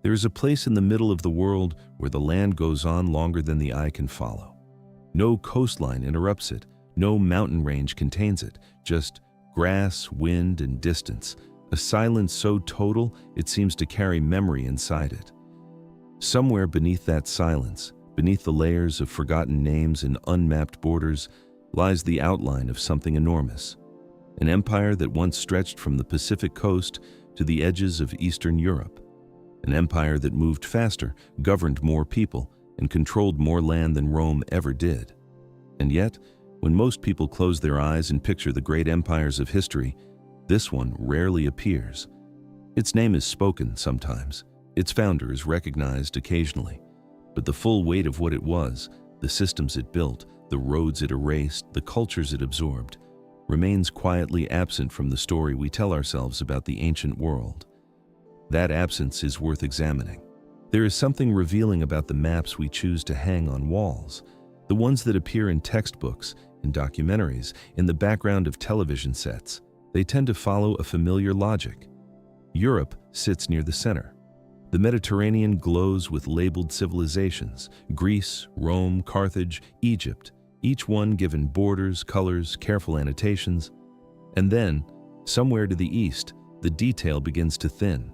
There is a place in the middle of the world where the land goes on longer than the eye can follow. No coastline interrupts it, no mountain range contains it, just grass, wind, and distance, a silence so total it seems to carry memory inside it. Somewhere beneath that silence, beneath the layers of forgotten names and unmapped borders, lies the outline of something enormous. An empire that once stretched from the Pacific coast to the edges of Eastern Europe. An empire that moved faster, governed more people, and controlled more land than Rome ever did. And yet, when most people close their eyes and picture the great empires of history, this one rarely appears. Its name is spoken sometimes, its founder is recognized occasionally, but the full weight of what it was, the systems it built, the roads it erased, the cultures it absorbed, remains quietly absent from the story we tell ourselves about the ancient world. That absence is worth examining. There is something revealing about the maps we choose to hang on walls, the ones that appear in textbooks, in documentaries, in the background of television sets. They tend to follow a familiar logic. Europe sits near the center. The Mediterranean glows with labeled civilizations: Greece, Rome, Carthage, Egypt, each one given borders, colors, careful annotations. And then, somewhere to the east, the detail begins to thin.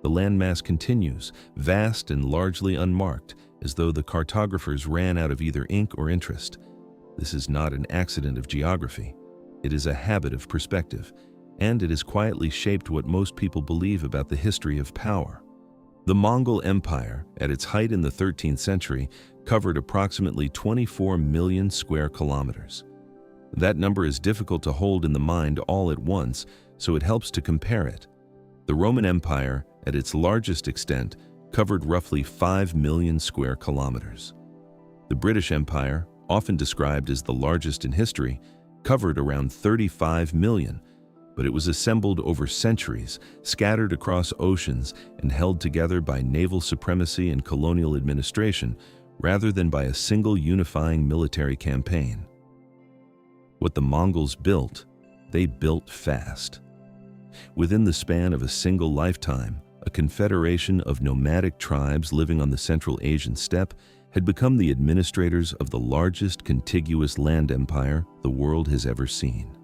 The landmass continues, vast and largely unmarked, as though the cartographers ran out of either ink or interest. This is not an accident of geography. It is a habit of perspective, and it has quietly shaped what most people believe about the history of power. The Mongol Empire, at its height in the 13th century, covered approximately 24 million square kilometers. That number is difficult to hold in the mind all at once, so it helps to compare it. The Roman Empire, at its largest extent, covered roughly 5 million square kilometers. The British Empire, often described as the largest in history, covered around 35 million, but it was assembled over centuries, scattered across oceans, and held together by naval supremacy and colonial administration, rather than by a single unifying military campaign. What the Mongols built, they built fast. Within the span of a single lifetime, a confederation of nomadic tribes living on the Central Asian steppe had become the administrators of the largest contiguous land empire the world has ever seen.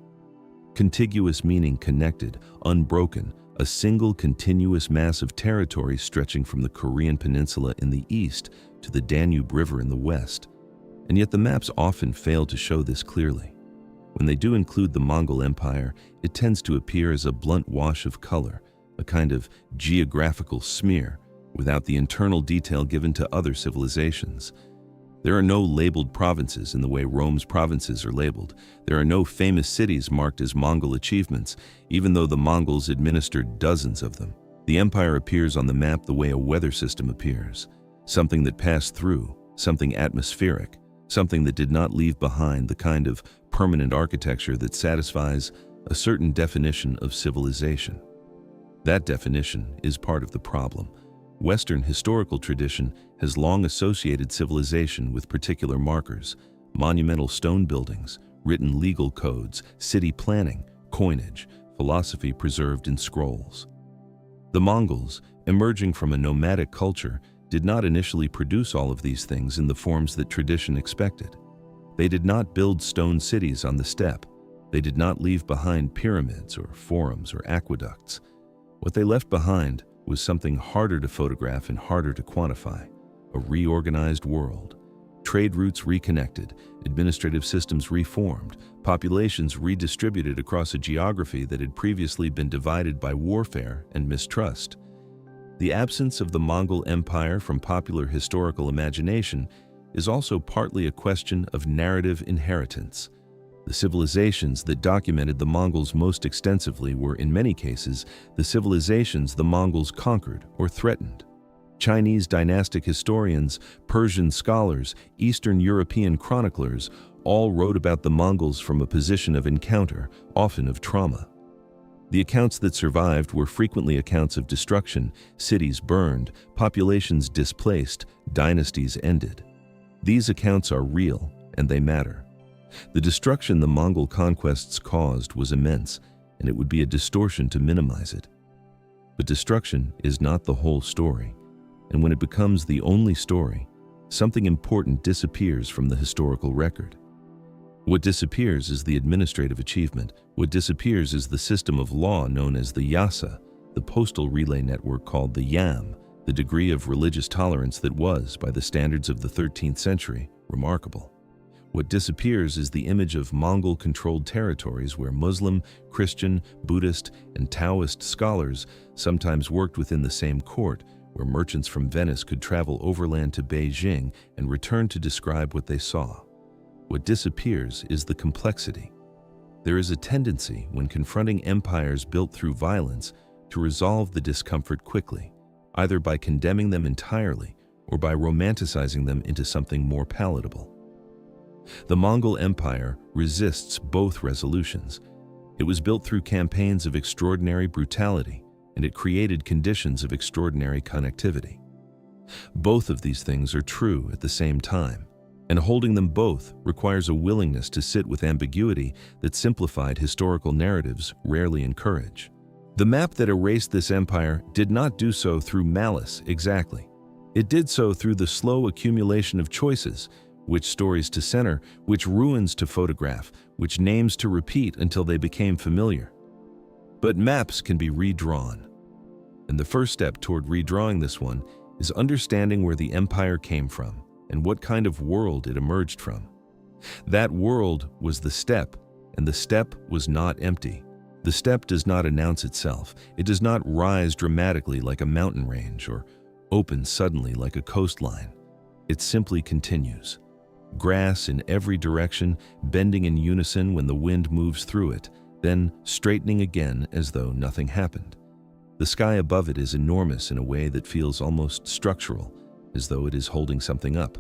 Contiguous meaning connected, unbroken, a single continuous mass of territory stretching from the Korean peninsula in the east to the Danube River in the west. And yet the maps often fail to show this clearly. When they do include the Mongol Empire, it tends to appear as a blunt wash of color, a kind of geographical smear, without the internal detail given to other civilizations. There are no labeled provinces in the way Rome's provinces are labeled. There are no famous cities marked as Mongol achievements, even though the Mongols administered dozens of them. The empire appears on the map the way a weather system appears, something that passed through, something atmospheric, something that did not leave behind the kind of permanent architecture that satisfies a certain definition of civilization. That definition is part of the problem. Western historical tradition has long associated civilization with particular markers: monumental stone buildings, written legal codes, city planning, coinage, philosophy preserved in scrolls. The Mongols, emerging from a nomadic culture, did not initially produce all of these things in the forms that tradition expected. They did not build stone cities on the steppe. They did not leave behind pyramids or forums or aqueducts. What they left behind was something harder to photograph and harder to quantify: a reorganized world. Trade routes reconnected, administrative systems reformed, populations redistributed across a geography that had previously been divided by warfare and mistrust. The absence of the Mongol Empire from popular historical imagination is also partly a question of narrative inheritance. The civilizations that documented the Mongols most extensively were, in many cases, the civilizations the Mongols conquered or threatened. Chinese dynastic historians, Persian scholars, Eastern European chroniclers all wrote about the Mongols from a position of encounter, often of trauma. The accounts that survived were frequently accounts of destruction: cities burned, populations displaced, dynasties ended. These accounts are real, and they matter. The destruction the Mongol conquests caused was immense, and it would be a distortion to minimize it. But destruction is not the whole story. and when it becomes the only story, something important disappears from the historical record. What disappears is the administrative achievement. What disappears is the system of law known as the yasa, the postal relay network called the yam, the degree of religious tolerance that was, by the standards of the 13th century, remarkable. What disappears is the image of Mongol-controlled territories where Muslim, Christian, Buddhist, and Taoist scholars sometimes worked within the same court, where merchants from Venice could travel overland to Beijing and return to describe what they saw. What disappears is the complexity. There is a tendency, when confronting empires built through violence, to resolve the discomfort quickly, either by condemning them entirely or by romanticizing them into something more palatable. The Mongol Empire resists both resolutions. It was built through campaigns of extraordinary brutality, and it created conditions of extraordinary connectivity. Both of these things are true at the same time, and holding them both requires a willingness to sit with ambiguity that simplified historical narratives rarely encourage. The map that erased this empire did not do so through malice exactly. It did so through the slow accumulation of choices, which stories to center, which ruins to photograph, which names to repeat until they became familiar. But maps can be redrawn. And the first step toward redrawing this one is understanding where the empire came from and what kind of world it emerged from. That world was the steppe, and the steppe was not empty. The steppe does not announce itself. It does not rise dramatically like a mountain range or open suddenly like a coastline. It simply continues. Grass in every direction, bending in unison when the wind moves through it, then straightening again as though nothing happened. The sky above it is enormous in a way that feels almost structural, as though it is holding something up.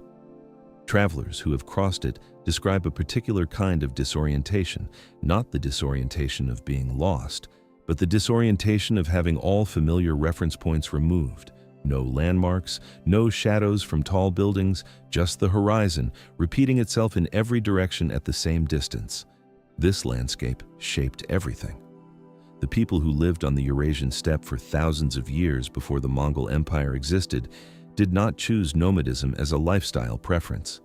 Travelers who have crossed it describe a particular kind of disorientation, not the disorientation of being lost, but the disorientation of having all familiar reference points removed. No landmarks, no shadows from tall buildings, just the horizon, repeating itself in every direction at the same distance. This landscape shaped everything. The people who lived on the Eurasian steppe for thousands of years before the Mongol Empire existed did not choose nomadism as a lifestyle preference.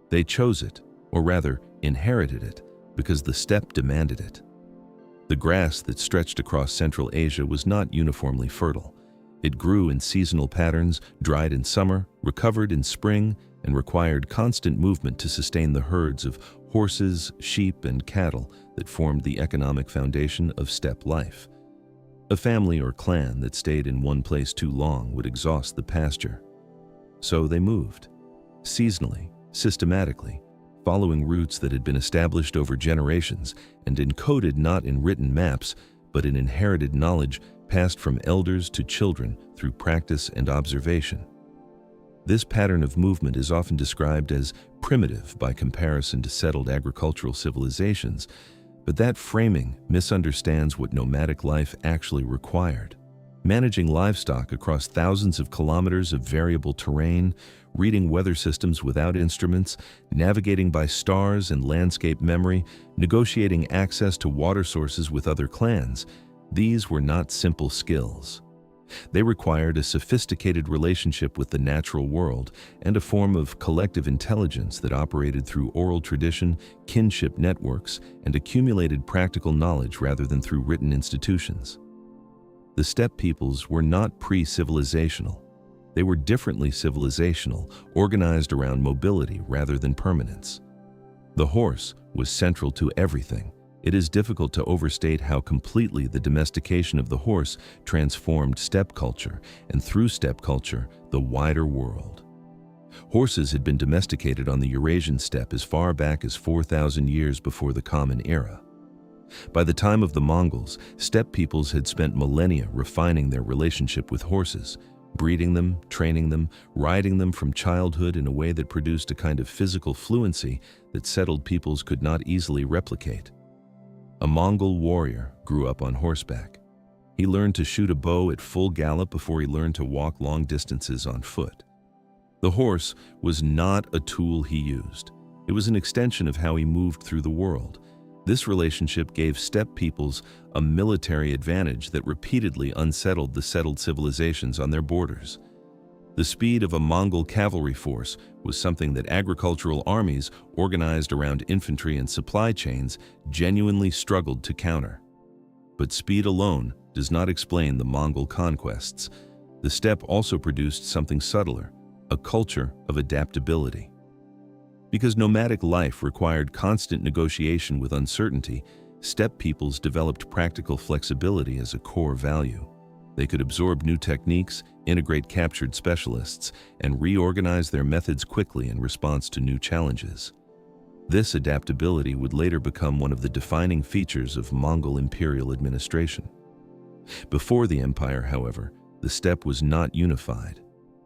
They chose it, or rather, inherited it, because the steppe demanded it. The grass that stretched across Central Asia was not uniformly fertile. It grew in seasonal patterns, dried in summer, recovered in spring, and required constant movement to sustain the herds of horses, sheep, and cattle that formed the economic foundation of steppe life. A family or clan that stayed in one place too long would exhaust the pasture. So they moved, seasonally, systematically, following routes that had been established over generations and encoded not in written maps, but in inherited knowledge passed from elders to children through practice and observation. This pattern of movement is often described as primitive by comparison to settled agricultural civilizations, but that framing misunderstands what nomadic life actually required. Managing livestock across thousands of kilometers of variable terrain, reading weather systems without instruments, navigating by stars and landscape memory, negotiating access to water sources with other clans, these were not simple skills. They required a sophisticated relationship with the natural world and a form of collective intelligence that operated through oral tradition, kinship networks, and accumulated practical knowledge rather than through written institutions. The steppe peoples were not pre-civilizational. They were differently civilizational, organized around mobility rather than permanence. The horse was central to everything. It is difficult to overstate how completely the domestication of the horse transformed steppe culture, and through steppe culture, the wider world. Horses had been domesticated on the Eurasian steppe as far back as 4,000 years before the Common Era. By the time of the Mongols, steppe peoples had spent millennia refining their relationship with horses, breeding them, training them, riding them from childhood in a way that produced a kind of physical fluency that settled peoples could not easily replicate. A Mongol warrior grew up on horseback. He learned to shoot a bow at full gallop before he learned to walk long distances on foot. The horse was not a tool he used. It was an extension of how he moved through the world. This relationship gave steppe peoples a military advantage that repeatedly unsettled the settled civilizations on their borders. The speed of a Mongol cavalry force was something that agricultural armies organized around infantry and supply chains genuinely struggled to counter. But speed alone does not explain the Mongol conquests. The steppe also produced something subtler, a culture of adaptability. Because nomadic life required constant negotiation with uncertainty, steppe peoples developed practical flexibility as a core value. They could absorb new techniques, integrate captured specialists, and reorganize their methods quickly in response to new challenges. This adaptability would later become one of the defining features of Mongol imperial administration. Before the empire, however, the steppe was not unified.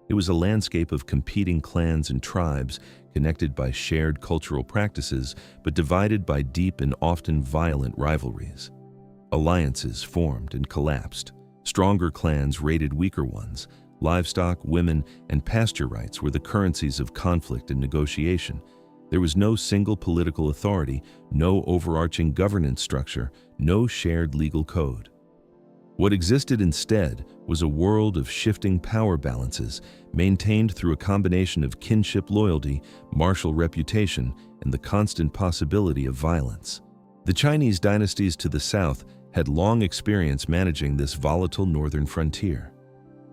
It was a landscape of competing clans and tribes connected by shared cultural practices, but divided by deep and often violent rivalries. Alliances formed and collapsed. Stronger clans raided weaker ones. Livestock, women, and pasture rights were the currencies of conflict and negotiation. There was no single political authority, no overarching governance structure, no shared legal code. What existed instead was a world of shifting power balances, maintained through a combination of kinship loyalty, martial reputation, and the constant possibility of violence. The Chinese dynasties to the south had long experience managing this volatile northern frontier.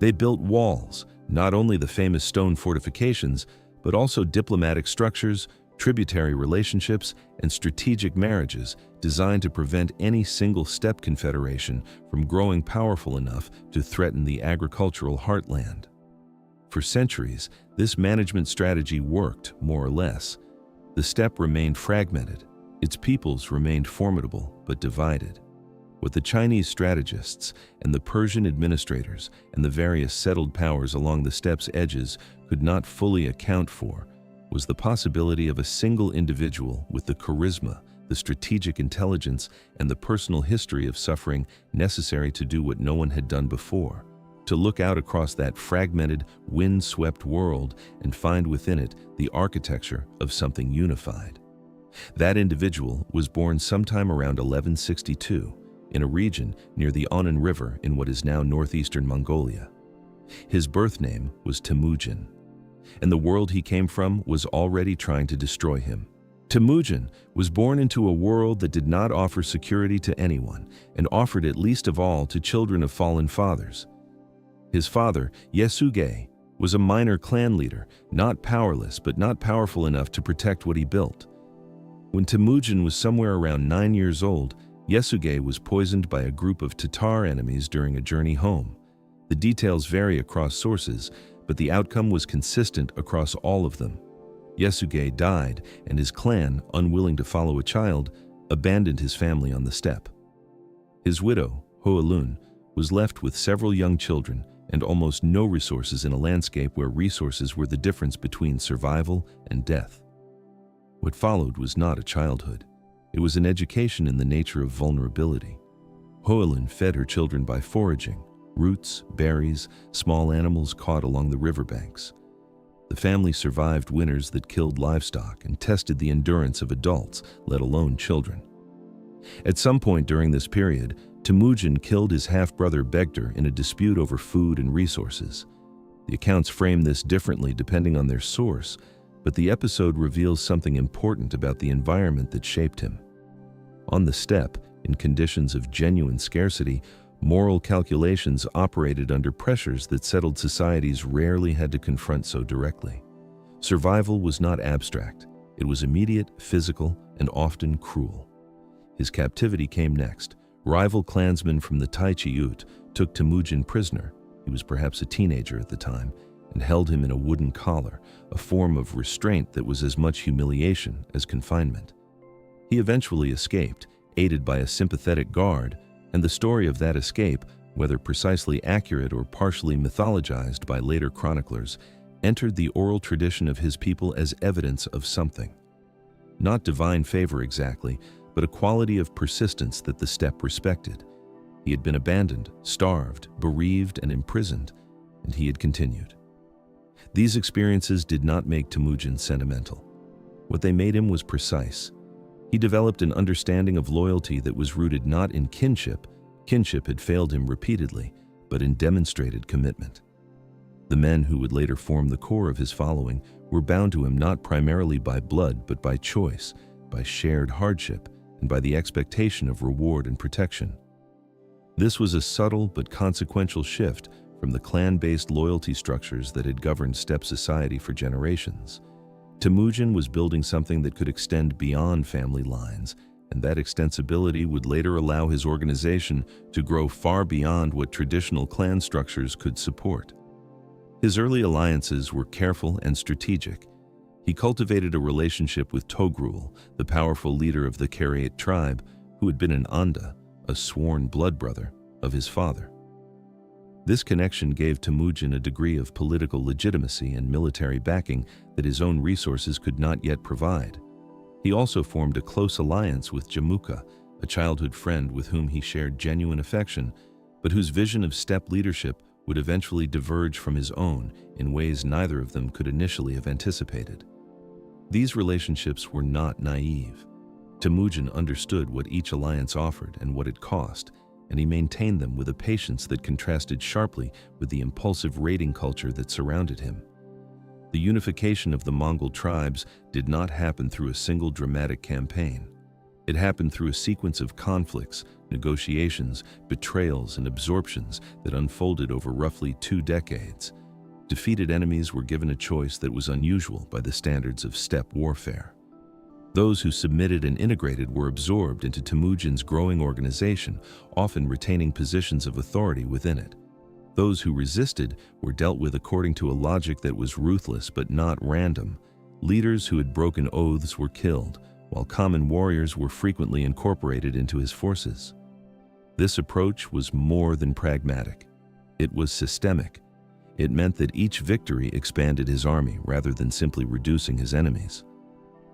They built walls, not only the famous stone fortifications, but also diplomatic structures, tributary relationships, and strategic marriages designed to prevent any single steppe confederation from growing powerful enough to threaten the agricultural heartland. For centuries, this management strategy worked, more or less. The steppe remained fragmented. Its peoples remained formidable but divided. What the Chinese strategists and the Persian administrators and the various settled powers along the steppe's edges could not fully account for was the possibility of a single individual with the charisma, the strategic intelligence, and the personal history of suffering necessary to do what no one had done before, to look out across that fragmented, wind-swept world and find within it the architecture of something unified. That individual was born sometime around 1162, in a region near the Onan River in what is now northeastern Mongolia. His birth name was Temujin, and the world he came from was already trying to destroy him. Temujin was born into a world that did not offer security to anyone and offered it least of all to children of fallen fathers. His father, Yesugei, was a minor clan leader, not powerless but not powerful enough to protect what he built. When Temujin was somewhere around 9 years old, Yesugei was poisoned by a group of Tatar enemies during a journey home. The details vary across sources, but the outcome was consistent across all of them. Yesugei died, and his clan, unwilling to follow a child, abandoned his family on the steppe. His widow, Hoelun, was left with several young children and almost no resources in a landscape where resources were the difference between survival and death. What followed was not a childhood. It was an education in the nature of vulnerability. Hoelun fed her children by foraging, roots, berries, small animals caught along the riverbanks. The family survived winters that killed livestock and tested the endurance of adults, let alone children. At some point during this period, Temujin killed his half-brother Begder in a dispute over food and resources. The accounts frame this differently depending on their source, but the episode reveals something important about the environment that shaped him. On the steppe, in conditions of genuine scarcity, moral calculations operated under pressures that settled societies rarely had to confront so directly. Survival was not abstract. It was immediate, physical, and often cruel. His captivity came next. Rival clansmen from the Taichi took Temujin prisoner. He was perhaps a teenager at the time, and held him in a wooden collar, a form of restraint that was as much humiliation as confinement. He eventually escaped, aided by a sympathetic guard, and the story of that escape, whether precisely accurate or partially mythologized by later chroniclers, entered the oral tradition of his people as evidence of something. Not divine favor exactly, but a quality of persistence that the steppe respected. He had been abandoned, starved, bereaved, and imprisoned, and he had continued. These experiences did not make Temujin sentimental. What they made him was precise. He developed an understanding of loyalty that was rooted not in kinship — kinship had failed him repeatedly — but in demonstrated commitment. The men who would later form the core of his following were bound to him not primarily by blood but by choice, by shared hardship, and by the expectation of reward and protection. This was a subtle but consequential shift from the clan-based loyalty structures that had governed steppe society for generations. Temujin was building something that could extend beyond family lines, and that extensibility would later allow his organization to grow far beyond what traditional clan structures could support. His early alliances were careful and strategic. He cultivated a relationship with Togrul, the powerful leader of the Karaite tribe, who had been an Anda, a sworn blood brother, of his father. This connection gave Temujin a degree of political legitimacy and military backing that his own resources could not yet provide. He also formed a close alliance with Jamuka, a childhood friend with whom he shared genuine affection, but whose vision of steppe leadership would eventually diverge from his own in ways neither of them could initially have anticipated. These relationships were not naive. Temujin understood what each alliance offered and what it cost, and he maintained them with a patience that contrasted sharply with the impulsive raiding culture that surrounded him. The unification of the Mongol tribes did not happen through a single dramatic campaign. It happened through a sequence of conflicts, negotiations, betrayals, and absorptions that unfolded over roughly 2 decades. Defeated enemies were given a choice that was unusual by the standards of steppe warfare. Those who submitted and integrated were absorbed into Temujin's growing organization, often retaining positions of authority within it. Those who resisted were dealt with according to a logic that was ruthless but not random. Leaders who had broken oaths were killed, while common warriors were frequently incorporated into his forces. This approach was more than pragmatic. It was systemic. It meant that each victory expanded his army rather than simply reducing his enemies.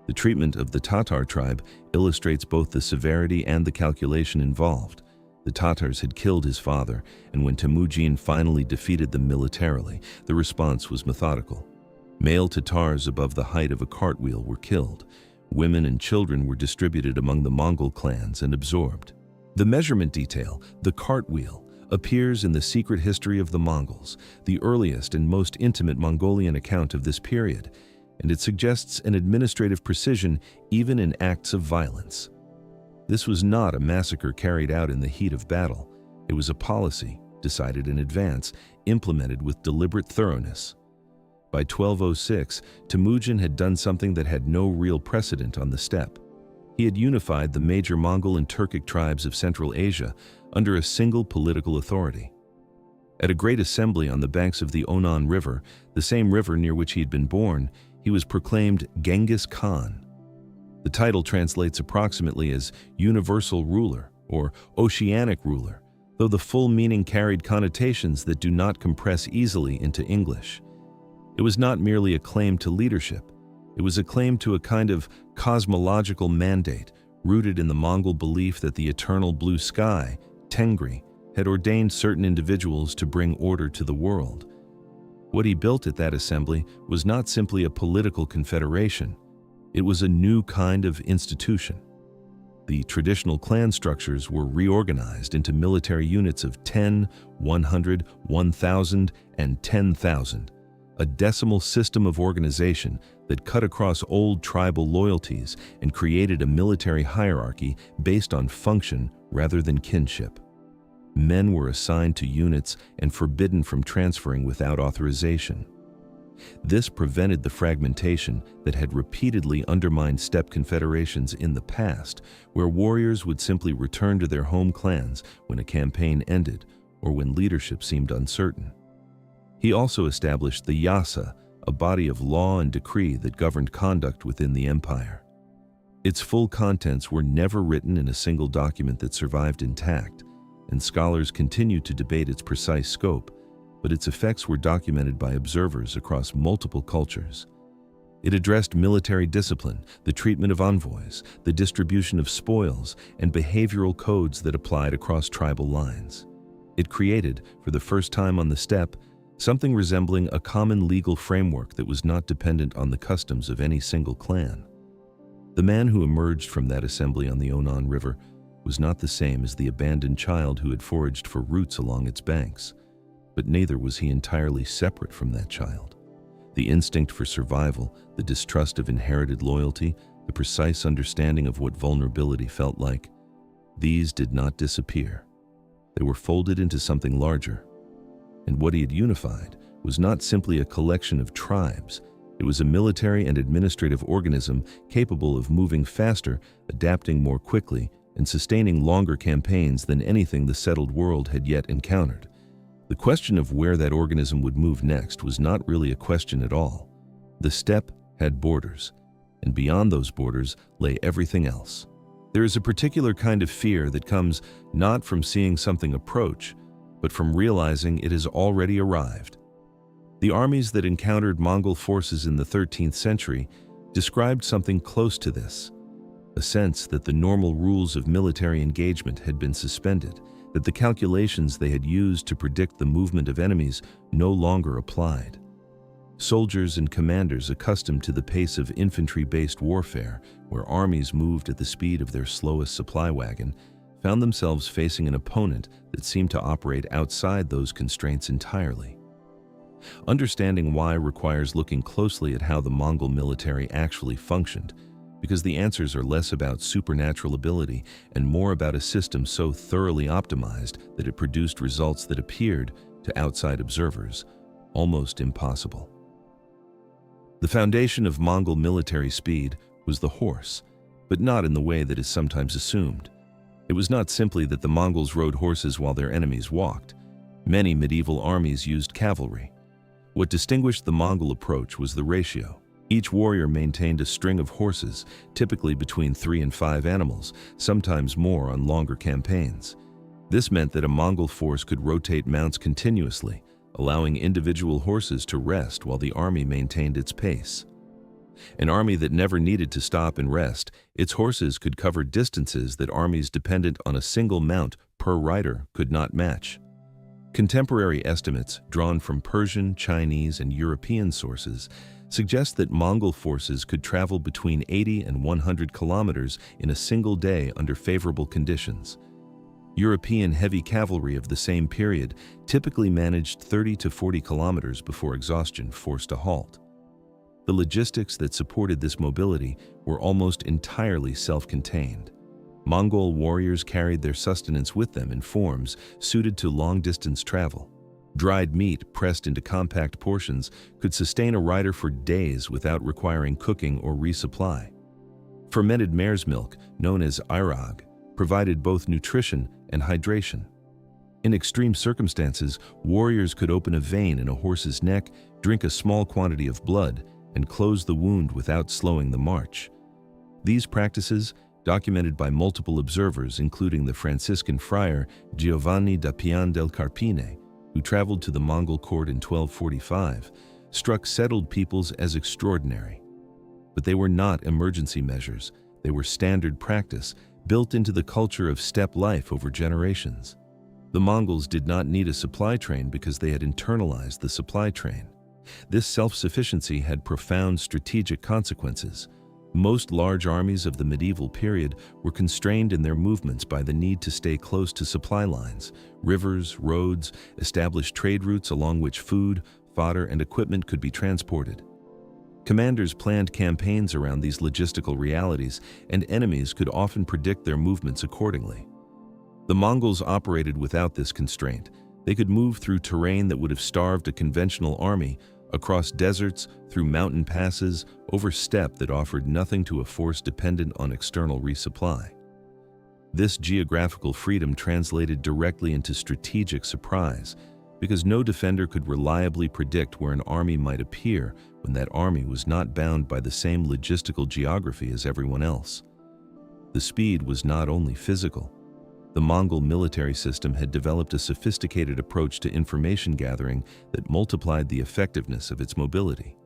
The treatment of the Tatar tribe illustrates both the severity and the calculation involved. The Tatars had killed his father, and when Temujin finally defeated them militarily, the response was methodical. Male Tatars above the height of a cartwheel were killed. Women and children were distributed among the Mongol clans and absorbed. The measurement detail, the cartwheel, appears in the secret history of the Mongols, the earliest and most intimate Mongolian account of this period, and it suggests an administrative precision even in acts of violence. This was not a massacre carried out in the heat of battle. It was a policy, decided in advance, implemented with deliberate thoroughness. By 1206, Temujin had done something that had no real precedent on the steppe. He had unified the major Mongol and Turkic tribes of Central Asia under a single political authority. At a great assembly on the banks of the Onon River, the same river near which he had been born, he was proclaimed Genghis Khan. The title translates approximately as universal ruler or oceanic ruler, though the full meaning carried connotations that do not compress easily into English. It was not merely a claim to leadership. It was a claim to a kind of cosmological mandate rooted in the Mongol belief that the eternal blue sky, Tengri, had ordained certain individuals to bring order to the world. What he built at that assembly was not simply a political confederation. It was a new kind of institution. The traditional clan structures were reorganized into military units of 10, 100, 1,000, and 10,000, a decimal system of organization that cut across old tribal loyalties and created a military hierarchy based on function rather than kinship. Men were assigned to units and forbidden from transferring without authorization. This prevented the fragmentation that had repeatedly undermined steppe confederations in the past, where warriors would simply return to their home clans when a campaign ended or when leadership seemed uncertain. He also established the Yasa, a body of law and decree that governed conduct within the empire. Its full contents were never written in a single document that survived intact, and scholars continue to debate its precise scope, but its effects were documented by observers across multiple cultures. It addressed military discipline, the treatment of envoys, the distribution of spoils, and behavioral codes that applied across tribal lines. It created, for the first time on the steppe, something resembling a common legal framework that was not dependent on the customs of any single clan. The man who emerged from that assembly on the Onon River was not the same as the abandoned child who had foraged for roots along its banks, but neither was he entirely separate from that child. The instinct for survival, the distrust of inherited loyalty, the precise understanding of what vulnerability felt like, these did not disappear. They were folded into something larger. And what he had unified was not simply a collection of tribes. It was a military and administrative organism capable of moving faster, adapting more quickly, and sustaining longer campaigns than anything the settled world had yet encountered. The question of where that organism would move next was not really a question at all. The steppe had borders, and beyond those borders lay everything else. There is a particular kind of fear that comes not from seeing something approach, but from realizing it has already arrived. The armies that encountered Mongol forces in the 13th century described something close to this, a sense that the normal rules of military engagement had been suspended, that the calculations they had used to predict the movement of enemies no longer applied. Soldiers and commanders accustomed to the pace of infantry-based warfare, where armies moved at the speed of their slowest supply wagon, found themselves facing an opponent that seemed to operate outside those constraints entirely. Understanding why requires looking closely at how the Mongol military actually functioned, because the answers are less about supernatural ability and more about a system so thoroughly optimized that it produced results that appeared, to outside observers, almost impossible. The foundation of Mongol military speed was the horse, but not in the way that is sometimes assumed. It was not simply that the Mongols rode horses while their enemies walked. Many medieval armies used cavalry. What distinguished the Mongol approach was the ratio. Each warrior maintained a string of horses, typically between 3 and 5 animals, sometimes more on longer campaigns. This meant that a Mongol force could rotate mounts continuously, allowing individual horses to rest while the army maintained its pace. An army that never needed to stop and rest, its horses could cover distances that armies dependent on a single mount per rider could not match. Contemporary estimates, drawn from Persian, Chinese, and European sources, suggest that Mongol forces could travel between 80 and 100 kilometers in a single day under favorable conditions. European heavy cavalry of the same period typically managed 30 to 40 kilometers before exhaustion forced a halt. The logistics that supported this mobility were almost entirely self-contained. Mongol warriors carried their sustenance with them in forms suited to long-distance travel. Dried meat pressed into compact portions could sustain a rider for days without requiring cooking or resupply. Fermented mare's milk, known as airag, provided both nutrition and hydration. In extreme circumstances, warriors could open a vein in a horse's neck, drink a small quantity of blood, and close the wound without slowing the march. These practices, documented by multiple observers including the Franciscan friar Giovanni da Pian del Carpine, who traveled to the Mongol court in 1245, struck settled peoples as extraordinary. But they were not emergency measures. They were standard practice, built into the culture of steppe life over generations. The Mongols did not need a supply train because they had internalized the supply train. This self-sufficiency had profound strategic consequences. Most large armies of the medieval period were constrained in their movements by the need to stay close to supply lines, rivers, roads, established trade routes along which food, fodder, and equipment could be transported. Commanders planned campaigns around these logistical realities, and enemies could often predict their movements accordingly. The Mongols operated without this constraint. They could move through terrain that would have starved a conventional army, across deserts, through mountain passes, over steppe that offered nothing to a force dependent on external resupply. This geographical freedom translated directly into strategic surprise, because no defender could reliably predict where an army might appear when that army was not bound by the same logistical geography as everyone else. The speed was not only physical. The Mongol military system had developed a sophisticated approach to information gathering that multiplied the effectiveness of its mobility.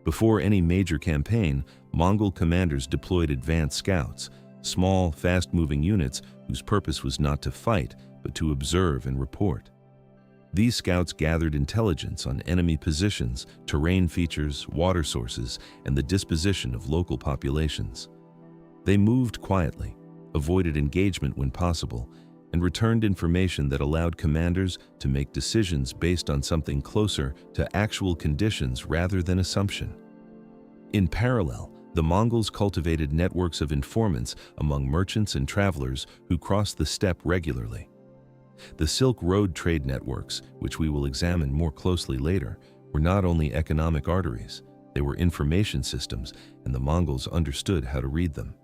Before any major campaign, Mongol commanders deployed advanced scouts, small, fast-moving units whose purpose was not to fight, but to observe and report. These scouts gathered intelligence on enemy positions, terrain features, water sources, and the disposition of local populations. They moved quietly, avoided engagement when possible, and returned information that allowed commanders to make decisions based on something closer to actual conditions rather than assumption. In parallel, the Mongols cultivated networks of informants among merchants and travelers who crossed the steppe regularly. The Silk Road trade networks, which we will examine more closely later, were not only economic arteries, they were information systems, and the Mongols understood how to read them.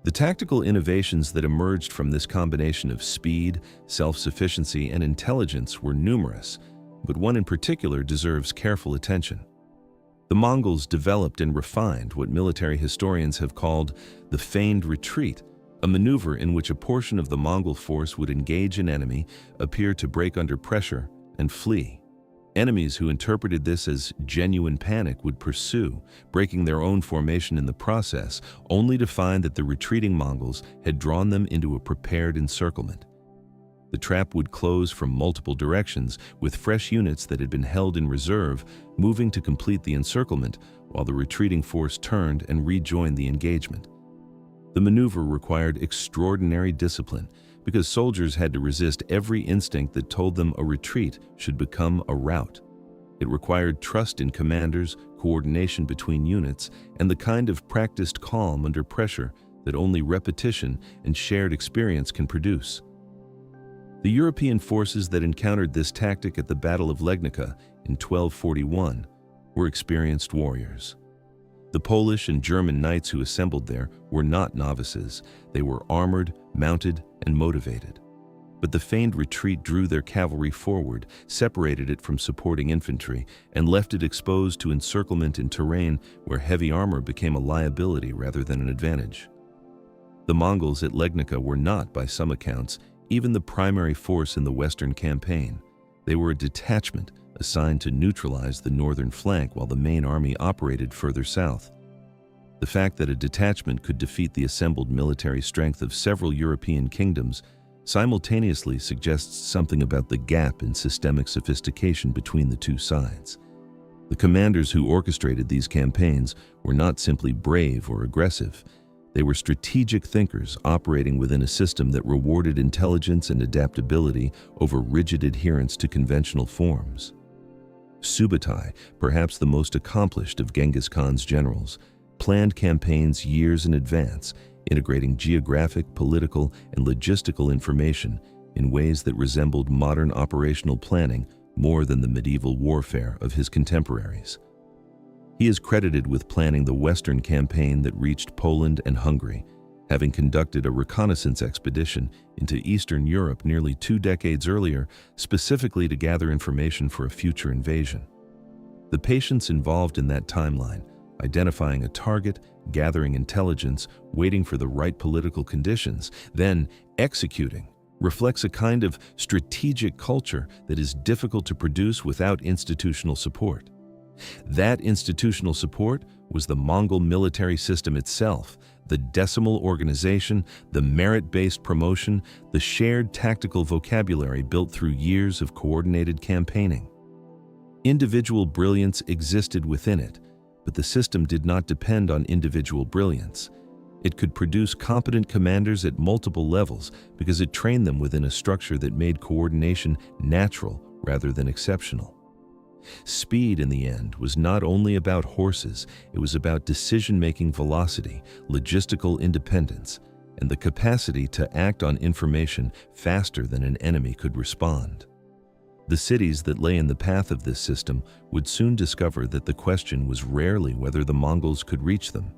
The tactical innovations that emerged from this combination of speed, self-sufficiency, and intelligence were numerous, but one in particular deserves careful attention. The Mongols developed and refined what military historians have called the feigned retreat, a maneuver in which a portion of the Mongol force would engage an enemy, appear to break under pressure, and flee. Enemies who interpreted this as genuine panic would pursue, breaking their own formation in the process, only to find that the retreating Mongols had drawn them into a prepared encirclement. The trap would close from multiple directions, with fresh units that had been held in reserve moving to complete the encirclement, while the retreating force turned and rejoined the engagement. The maneuver required extraordinary discipline, because soldiers had to resist every instinct that told them a retreat should become a rout. It required trust in commanders, coordination between units, and the kind of practiced calm under pressure that only repetition and shared experience can produce. The European forces that encountered this tactic at the Battle of Legnica in 1241 were experienced warriors. The Polish and German knights who assembled there were not novices. They were armored, mounted, and motivated. But the feigned retreat drew their cavalry forward, separated it from supporting infantry, and left it exposed to encirclement in terrain where heavy armor became a liability rather than an advantage. The Mongols at Legnica were not, by some accounts, even the primary force in the Western campaign. They were a detachment assigned to neutralize the northern flank while the main army operated further south. The fact that a detachment could defeat the assembled military strength of several European kingdoms simultaneously suggests something about the gap in systemic sophistication between the two sides. The commanders who orchestrated these campaigns were not simply brave or aggressive. They were strategic thinkers operating within a system that rewarded intelligence and adaptability over rigid adherence to conventional forms. Subutai, perhaps the most accomplished of Genghis Khan's generals, planned campaigns years in advance, integrating geographic, political, and logistical information in ways that resembled modern operational planning more than the medieval warfare of his contemporaries. He is credited with planning the Western campaign that reached Poland and Hungary, having conducted a reconnaissance expedition into Eastern Europe nearly 2 decades earlier, specifically to gather information for a future invasion. The patience involved in that timeline, identifying a target, gathering intelligence, waiting for the right political conditions, then executing, reflects a kind of strategic culture that is difficult to produce without institutional support. That institutional support was the Mongol military system itself, the decimal organization, the merit-based promotion, the shared tactical vocabulary built through years of coordinated campaigning. Individual brilliance existed within it, but the system did not depend on individual brilliance. It could produce competent commanders at multiple levels because it trained them within a structure that made coordination natural rather than exceptional. Speed, in the end, was not only about horses, it was about decision-making velocity, logistical independence, and the capacity to act on information faster than an enemy could respond. The cities that lay in the path of this system would soon discover that the question was rarely whether the Mongols could reach them.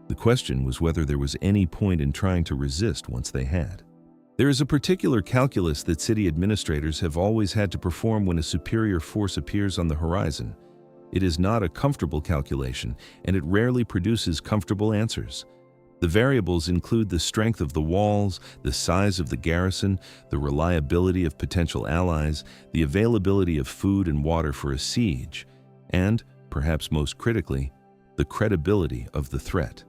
The question was whether there was any point in trying to resist once they had. There is a particular calculus that city administrators have always had to perform when a superior force appears on the horizon. It is not a comfortable calculation, and it rarely produces comfortable answers. The variables include the strength of the walls, the size of the garrison, the reliability of potential allies, the availability of food and water for a siege, and, perhaps most critically, the credibility of the threat.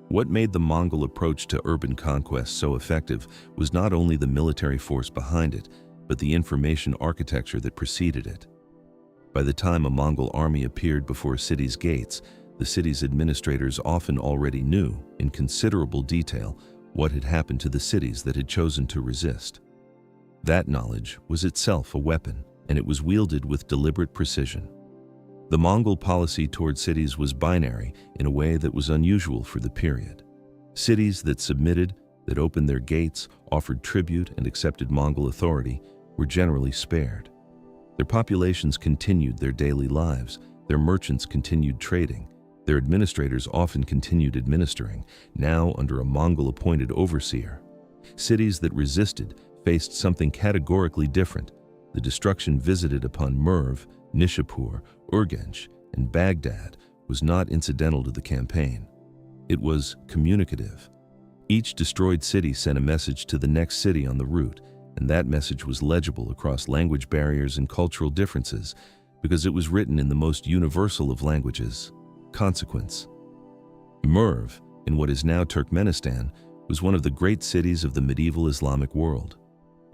What made the Mongol approach to urban conquest so effective was not only the military force behind it, but the information architecture that preceded it. By the time a Mongol army appeared before a city's gates, the city's administrators often already knew, in considerable detail, what had happened to the cities that had chosen to resist. That knowledge was itself a weapon, and it was wielded with deliberate precision. The Mongol policy toward cities was binary in a way that was unusual for the period. Cities that submitted, that opened their gates, offered tribute, and accepted Mongol authority were generally spared. Their populations continued their daily lives, their merchants continued trading, their administrators often continued administering, now under a Mongol-appointed overseer. Cities that resisted faced something categorically different. The destruction visited upon Merv, Nishapur, Urgench, and Baghdad was not incidental to the campaign. It was communicative. Each destroyed city sent a message to the next city on the route, and that message was legible across language barriers and cultural differences because it was written in the most universal of languages, consequence. Merv, in what is now Turkmenistan, was one of the great cities of the medieval Islamic world.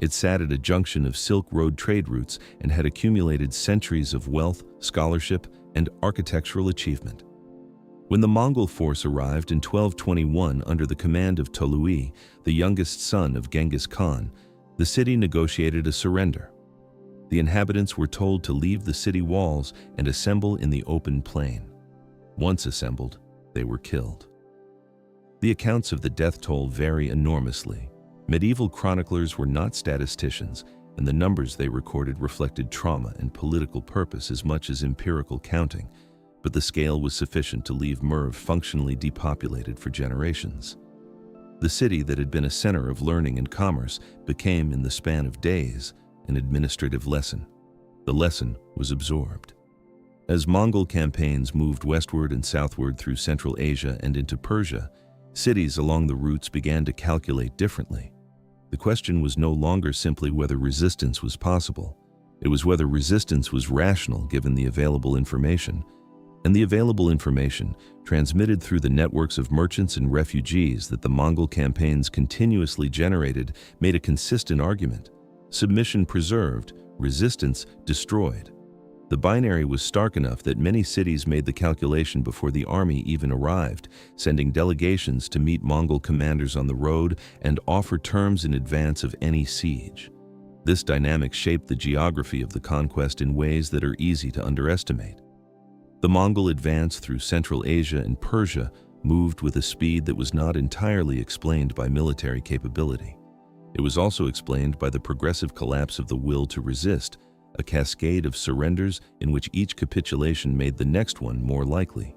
It sat at a junction of Silk Road trade routes and had accumulated centuries of wealth, scholarship, and architectural achievement. When the Mongol force arrived in 1221 under the command of Tolui, the youngest son of Genghis Khan, the city negotiated a surrender. The inhabitants were told to leave the city walls and assemble in the open plain. Once assembled, they were killed. The accounts of the death toll vary enormously. Medieval chroniclers were not statisticians, and the numbers they recorded reflected trauma and political purpose as much as empirical counting, but the scale was sufficient to leave Merv functionally depopulated for generations. The city that had been a center of learning and commerce became, in the span of days, an administrative lesson. The lesson was absorbed. As Mongol campaigns moved westward and southward through Central Asia and into Persia, cities along the routes began to calculate differently. The question was no longer simply whether resistance was possible. It was whether resistance was rational given the available information. And the available information, transmitted through the networks of merchants and refugees that the Mongol campaigns continuously generated, made a consistent argument. Submission preserved, resistance destroyed. The binary was stark enough that many cities made the calculation before the army even arrived, sending delegations to meet Mongol commanders on the road and offer terms in advance of any siege. This dynamic shaped the geography of the conquest in ways that are easy to underestimate. The Mongol advance through Central Asia and Persia moved with a speed that was not entirely explained by military capability. It was also explained by the progressive collapse of the will to resist, a cascade of surrenders in which each capitulation made the next one more likely.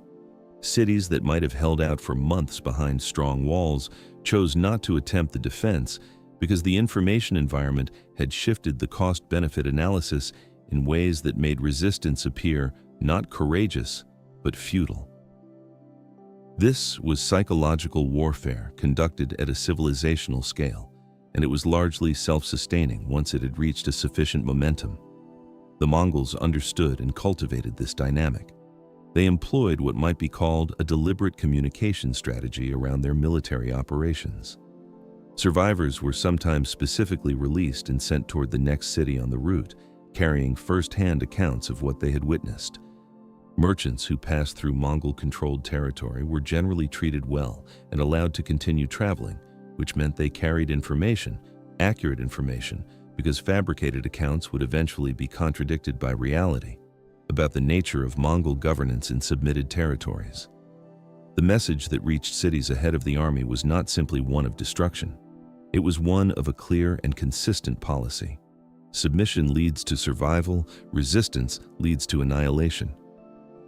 Cities that might have held out for months behind strong walls chose not to attempt the defense because the information environment had shifted the cost-benefit analysis in ways that made resistance appear not courageous, but futile. This was psychological warfare conducted at a civilizational scale, and it was largely self-sustaining once it had reached a sufficient momentum. The Mongols understood and cultivated this dynamic. They employed what might be called a deliberate communication strategy around their military operations. Survivors were sometimes specifically released and sent toward the next city on the route, carrying first-hand accounts of what they had witnessed. Merchants who passed through Mongol-controlled territory were generally treated well and allowed to continue traveling, which meant they carried information, accurate information, because fabricated accounts would eventually be contradicted by reality, about the nature of Mongol governance in submitted territories. The message that reached cities ahead of the army was not simply one of destruction. It was one of a clear and consistent policy. Submission leads to survival, resistance leads to annihilation.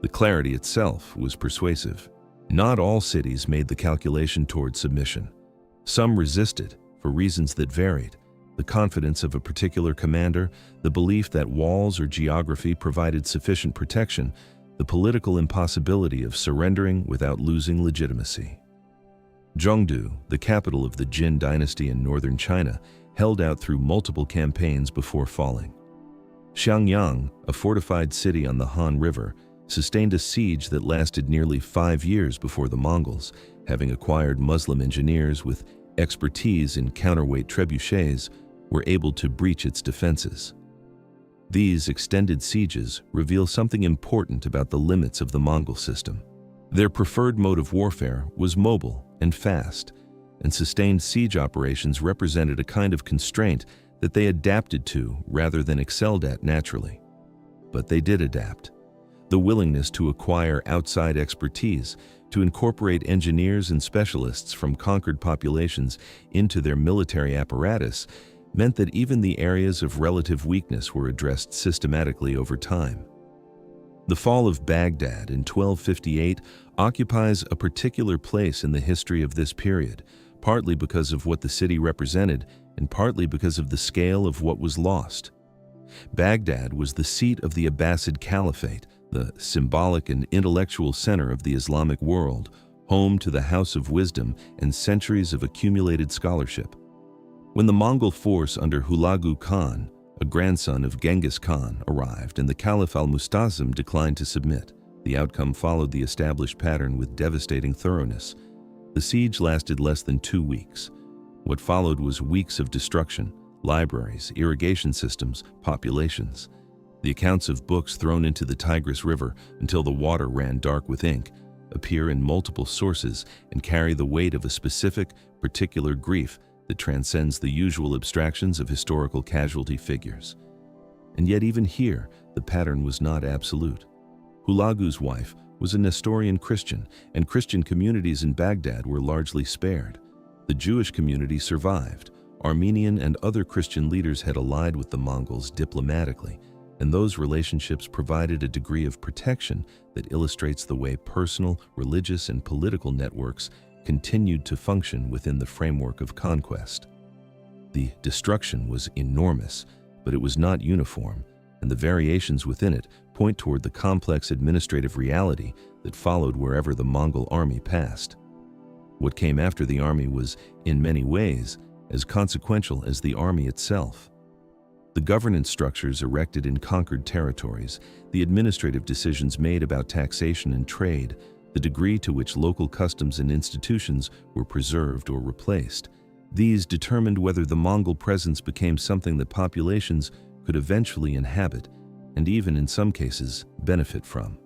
The clarity itself was persuasive. Not all cities made the calculation toward submission. Some resisted, for reasons that varied. The confidence of a particular commander, the belief that walls or geography provided sufficient protection, the political impossibility of surrendering without losing legitimacy. Zhengdu, the capital of the Jin dynasty in northern China, held out through multiple campaigns before falling. Xiangyang, a fortified city on the Han River, sustained a siege that lasted nearly 5 years before the Mongols, having acquired Muslim engineers with expertise in counterweight trebuchets, were able to breach its defenses. These extended sieges reveal something important about the limits of the Mongol system. Their preferred mode of warfare was mobile and fast. and sustained siege operations represented a kind of constraint that they adapted to rather than excelled at naturally. But they did adapt. The willingness to acquire outside expertise, to incorporate engineers and specialists from conquered populations into their military apparatus, meant that even the areas of relative weakness were addressed systematically over time. The fall of Baghdad in 1258 occupies a particular place in the history of this period, partly because of what the city represented and partly because of the scale of what was lost. Baghdad was the seat of the Abbasid Caliphate, the symbolic and intellectual center of the Islamic world, home to the House of Wisdom and centuries of accumulated scholarship. When the Mongol force under Hulagu Khan, a grandson of Genghis Khan, arrived and the Caliph al-Musta'sim declined to submit, the outcome followed the established pattern with devastating thoroughness. The siege lasted less than 2 weeks. What followed was weeks of destruction: libraries, irrigation systems, populations. The accounts of books thrown into the Tigris River until the water ran dark with ink appear in multiple sources and carry the weight of a specific, particular grief that transcends the usual abstractions of historical casualty figures. And yet even here, the pattern was not absolute. Hulagu's wife was a Nestorian Christian, and Christian communities in Baghdad were largely spared. The Jewish community survived. Armenian and other Christian leaders had allied with the Mongols diplomatically, and those relationships provided a degree of protection that illustrates the way personal, religious, and political networks continued to function within the framework of conquest. The destruction was enormous, but it was not uniform, and the variations within it point toward the complex administrative reality that followed wherever the Mongol army passed. What came after the army was, in many ways, as consequential as the army itself. The governance structures erected in conquered territories, the administrative decisions made about taxation and trade, the degree to which local customs and institutions were preserved or replaced, these determined whether the Mongol presence became something that populations could eventually inhabit and even in some cases benefit from.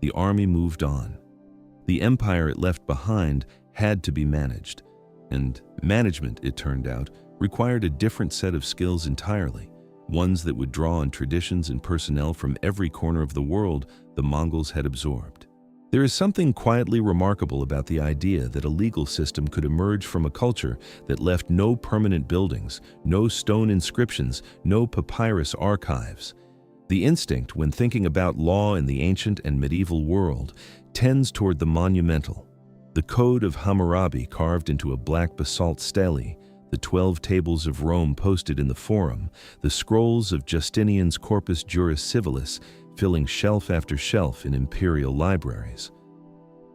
The army moved on. The empire it left behind had to be managed, and management, it turned out, required a different set of skills entirely, ones that would draw on traditions and personnel from every corner of the world the Mongols had absorbed. There is something quietly remarkable about the idea that a legal system could emerge from a culture that left no permanent buildings, no stone inscriptions, no papyrus archives. The instinct, when thinking about law in the ancient and medieval world, tends toward the monumental. The Code of Hammurabi carved into a black basalt stele, the 12 tables of Rome posted in the Forum, the scrolls of Justinian's Corpus Juris Civilis filling shelf after shelf in imperial libraries.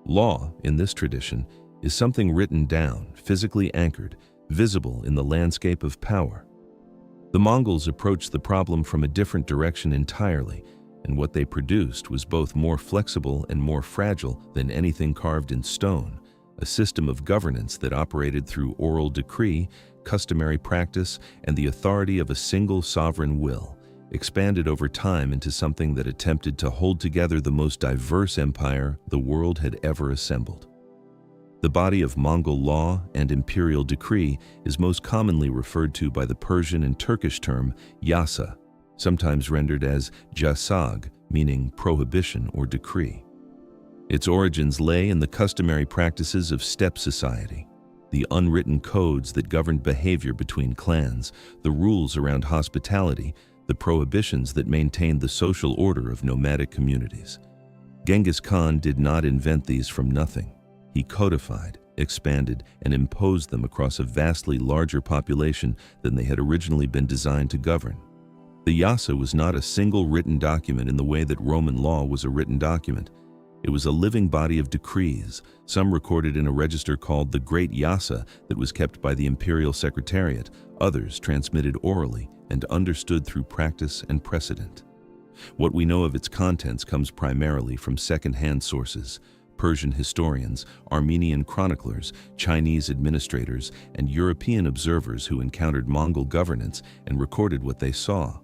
Law, in this tradition, is something written down, physically anchored, visible in the landscape of power. The Mongols approached the problem from a different direction entirely, and what they produced was both more flexible and more fragile than anything carved in stone, a system of governance that operated through oral decree, customary practice, and the authority of a single sovereign will, expanded over time into something that attempted to hold together the most diverse empire the world had ever assembled. The body of Mongol law and imperial decree is most commonly referred to by the Persian and Turkish term yasa, sometimes rendered as jasag, meaning prohibition or decree. Its origins lay in the customary practices of steppe society, the unwritten codes that governed behavior between clans, the rules around hospitality, the prohibitions that maintained the social order of nomadic communities. Genghis Khan did not invent these from nothing. He codified, expanded, and imposed them across a vastly larger population than they had originally been designed to govern. The yasa was not a single written document in the way that Roman law was a written document. It was a living body of decrees, some recorded in a register called the Great Yasa that was kept by the Imperial Secretariat, others transmitted orally and understood through practice and precedent. What we know of its contents comes primarily from second-hand sources: Persian historians, Armenian chroniclers, Chinese administrators, and European observers who encountered Mongol governance and recorded what they saw.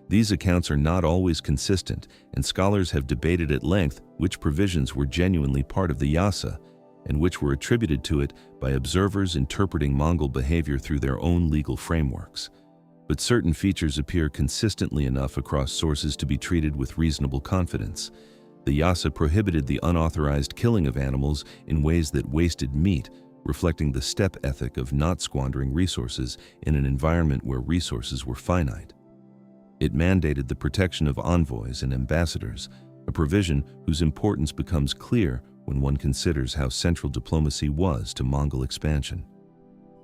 These accounts are not always consistent, and scholars have debated at length which provisions were genuinely part of the yasa. and which were attributed to it by observers interpreting Mongol behavior through their own legal frameworks. But certain features appear consistently enough across sources to be treated with reasonable confidence. The Yasa prohibited the unauthorized killing of animals in ways that wasted meat, reflecting the steppe ethic of not squandering resources in an environment where resources were finite. It mandated the protection of envoys and ambassadors, a provision whose importance becomes clear when one considers how central diplomacy was to Mongol expansion.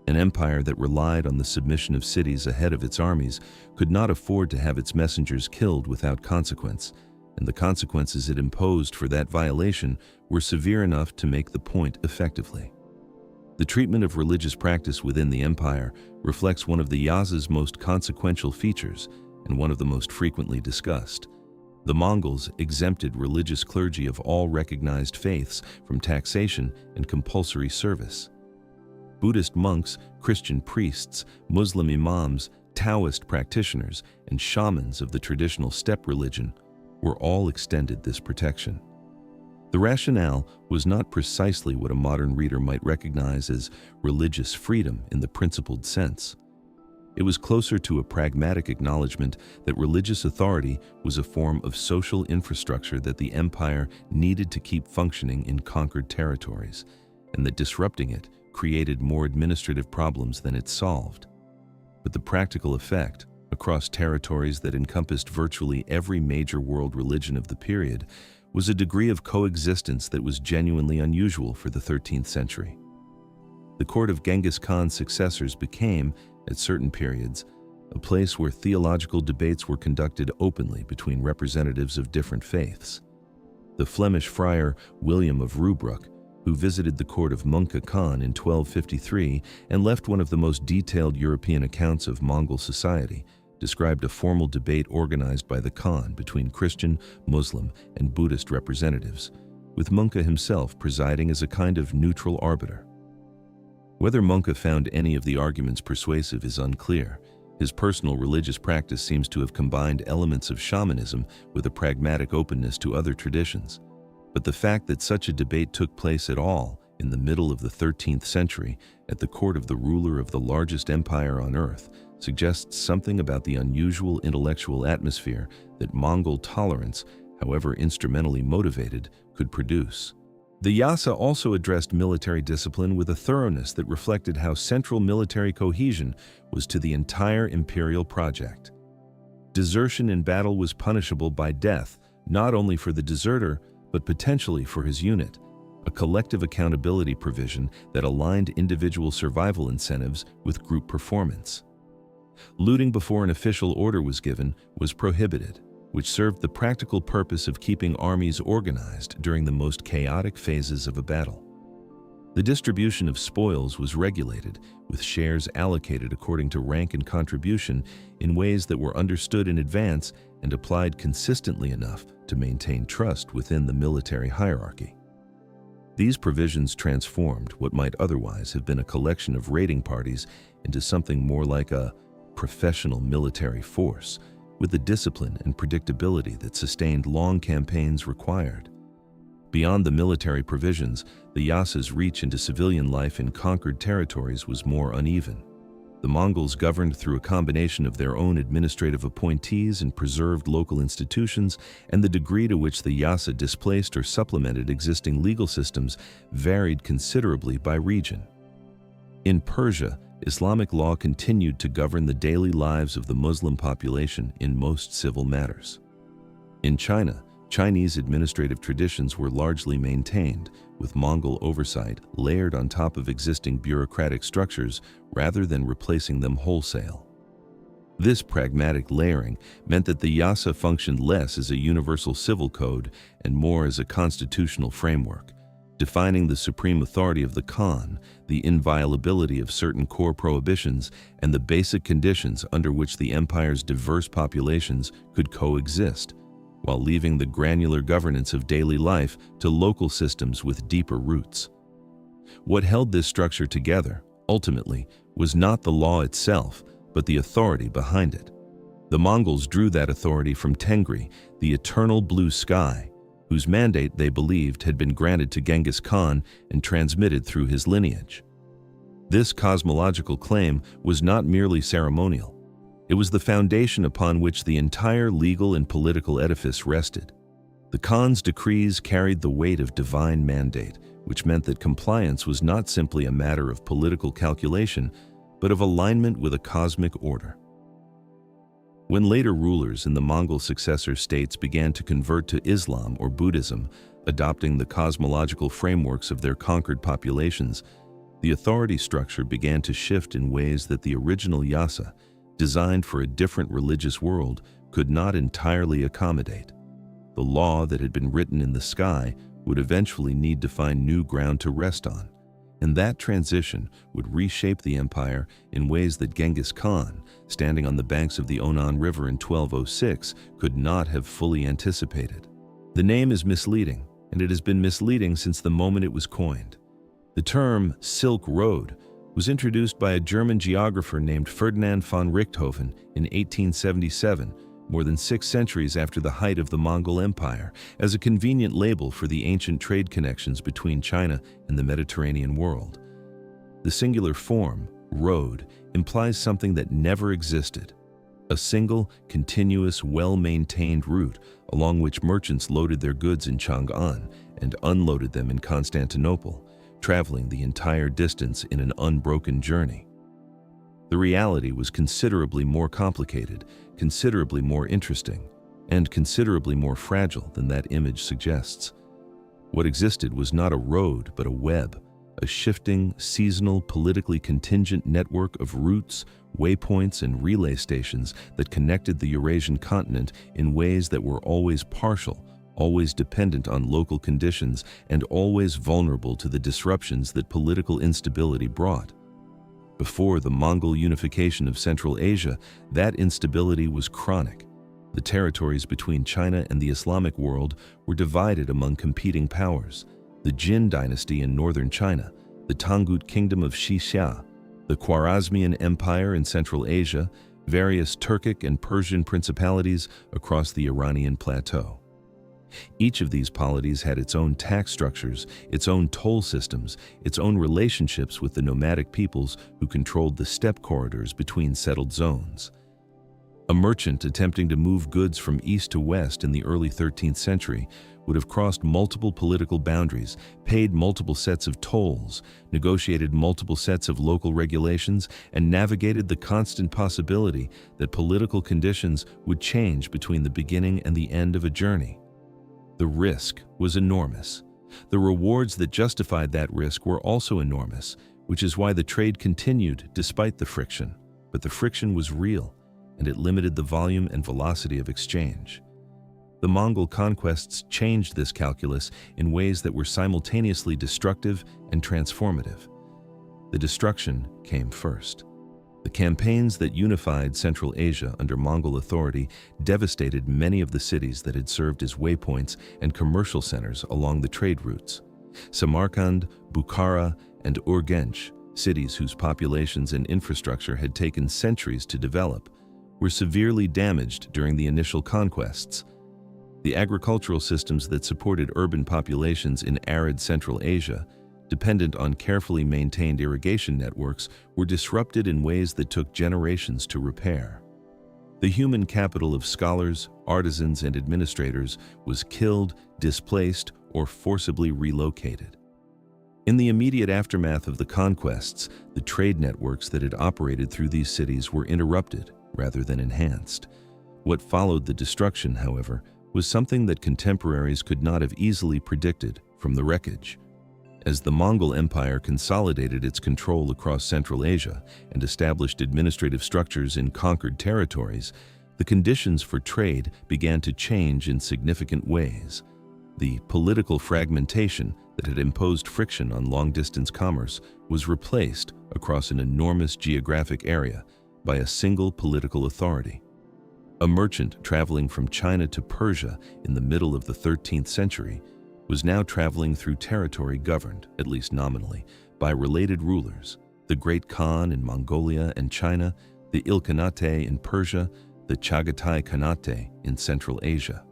An empire that relied on the submission of cities ahead of its armies could not afford to have its messengers killed without consequence, and the consequences it imposed for that violation were severe enough to make the point effectively. The treatment of religious practice within the empire reflects one of the Yasa's most consequential features and one of the most frequently discussed. The Mongols exempted religious clergy of all recognized faiths from taxation and compulsory service. Buddhist monks, Christian priests, Muslim imams, Taoist practitioners, and shamans of the traditional steppe religion were all extended this protection. The rationale was not precisely what a modern reader might recognize as religious freedom in the principled sense. It was closer to a pragmatic acknowledgement that religious authority was a form of social infrastructure that the empire needed to keep functioning in conquered territories, and that disrupting it created more administrative problems than it solved. But the practical effect, across territories that encompassed virtually every major world religion of the period, was a degree of coexistence that was genuinely unusual for the 13th century. The court of Genghis Khan's successors became, at certain periods, a place where theological debates were conducted openly between representatives of different faiths. The Flemish friar William of Rubruck, who visited the court of Mongol Khan in 1253 and left one of the most detailed European accounts of Mongol society, described a formal debate organized by the Khan between Christian, Muslim, and Buddhist representatives, with Mongol himself presiding as a kind of neutral arbiter. Whether Mongol found any of the arguments persuasive is unclear. His personal religious practice seems to have combined elements of shamanism with a pragmatic openness to other traditions. But the fact that such a debate took place at all in the middle of the 13th century at the court of the ruler of the largest empire on earth suggests something about the unusual intellectual atmosphere that Mongol tolerance, however instrumentally motivated, could produce. The Yasa also addressed military discipline with a thoroughness that reflected how central military cohesion was to the entire imperial project. Desertion in battle was punishable by death, not only for the deserter, but potentially for his unit, a collective accountability provision that aligned individual survival incentives with group performance. Looting before an official order was given was prohibited, which served the practical purpose of keeping armies organized during the most chaotic phases of a battle. The distribution of spoils was regulated, with shares allocated according to rank and contribution in ways that were understood in advance and applied consistently enough to maintain trust within the military hierarchy. These provisions transformed what might otherwise have been a collection of raiding parties into something more like a professional military force, with the discipline and predictability that sustained long campaigns required. Beyond the military provisions, the Yasa's reach into civilian life in conquered territories was more uneven. The Mongols governed through a combination of their own administrative appointees and preserved local institutions, and the degree to which the Yasa displaced or supplemented existing legal systems varied considerably by region. In Persia, Islamic law continued to govern the daily lives of the Muslim population in most civil matters. In China, Chinese administrative traditions were largely maintained, with Mongol oversight layered on top of existing bureaucratic structures rather than replacing them wholesale. This pragmatic layering meant that the Yasa functioned less as a universal civil code and more as a constitutional framework, defining the supreme authority of the Khan, the inviolability of certain core prohibitions, and the basic conditions under which the empire's diverse populations could coexist, while leaving the granular governance of daily life to local systems with deeper roots. What held this structure together, ultimately, was not the law itself, but the authority behind it. The Mongols drew that authority from Tengri, the eternal blue sky, whose mandate they believed had been granted to Genghis Khan and transmitted through his lineage. This cosmological claim was not merely ceremonial. It was the foundation upon which the entire legal and political edifice rested. The Khan's decrees carried the weight of divine mandate, which meant that compliance was not simply a matter of political calculation, but of alignment with a cosmic order. When later rulers in the Mongol successor states began to convert to Islam or Buddhism, adopting the cosmological frameworks of their conquered populations, the authority structure began to shift in ways that the original Yasa, designed for a different religious world, could not entirely accommodate. The law that had been written in the sky would eventually need to find new ground to rest on, and that transition would reshape the empire in ways that Genghis Khan, standing on the banks of the Onan River in 1206, could not have fully anticipated. The name is misleading, and it has been misleading since the moment it was coined. The term Silk Road was introduced by a German geographer named Ferdinand von Richthofen in 1877, more than 6 centuries after the height of the Mongol Empire, as a convenient label for the ancient trade connections between China and the Mediterranean world. The singular form, road, implies something that never existed: a single, continuous, well-maintained route along which merchants loaded their goods in Chang'an and unloaded them in Constantinople, traveling the entire distance in an unbroken journey. The reality was considerably more complicated, considerably more interesting, and considerably more fragile than that image suggests. What existed was not a road, but a web, a shifting, seasonal, politically contingent network of routes, waypoints, and relay stations that connected the Eurasian continent in ways that were always partial, always dependent on local conditions, and always vulnerable to the disruptions that political instability brought. Before the Mongol unification of Central Asia, that instability was chronic. The territories between China and the Islamic world were divided among competing powers: the Jin dynasty in northern China, the Tangut kingdom of Xixia, the Khwarezmian Empire in Central Asia, various Turkic and Persian principalities across the Iranian plateau. Each of these polities had its own tax structures, its own toll systems, its own relationships with the nomadic peoples who controlled the steppe corridors between settled zones. A merchant attempting to move goods from east to west in the early 13th century would have crossed multiple political boundaries, paid multiple sets of tolls, negotiated multiple sets of local regulations, and navigated the constant possibility that political conditions would change between the beginning and the end of a journey. The risk was enormous. The rewards that justified that risk were also enormous, which is why the trade continued despite the friction. But the friction was real, and it limited the volume and velocity of exchange. The Mongol conquests changed this calculus in ways that were simultaneously destructive and transformative. The destruction came first. The campaigns that unified Central Asia under Mongol authority devastated many of the cities that had served as waypoints and commercial centers along the trade routes. Samarkand, Bukhara, and Urgench, cities whose populations and infrastructure had taken centuries to develop, were severely damaged during the initial conquests. The agricultural systems that supported urban populations in arid Central Asia, dependent on carefully maintained irrigation networks, were disrupted in ways that took generations to repair. The human capital of scholars, artisans, and administrators was killed, displaced, or forcibly relocated. In the immediate aftermath of the conquests, the trade networks that had operated through these cities were interrupted rather than enhanced. What followed the destruction, however, was something that contemporaries could not have easily predicted from the wreckage. As the Mongol Empire consolidated its control across Central Asia and established administrative structures in conquered territories, the conditions for trade began to change in significant ways. The political fragmentation that had imposed friction on long-distance commerce was replaced across an enormous geographic area by a single political authority. A merchant traveling from China to Persia in the middle of the 13th century was now traveling through territory governed, at least nominally, by related rulers: the Great Khan in Mongolia and China, the Ilkhanate in Persia, the Chagatai Khanate in Central Asia.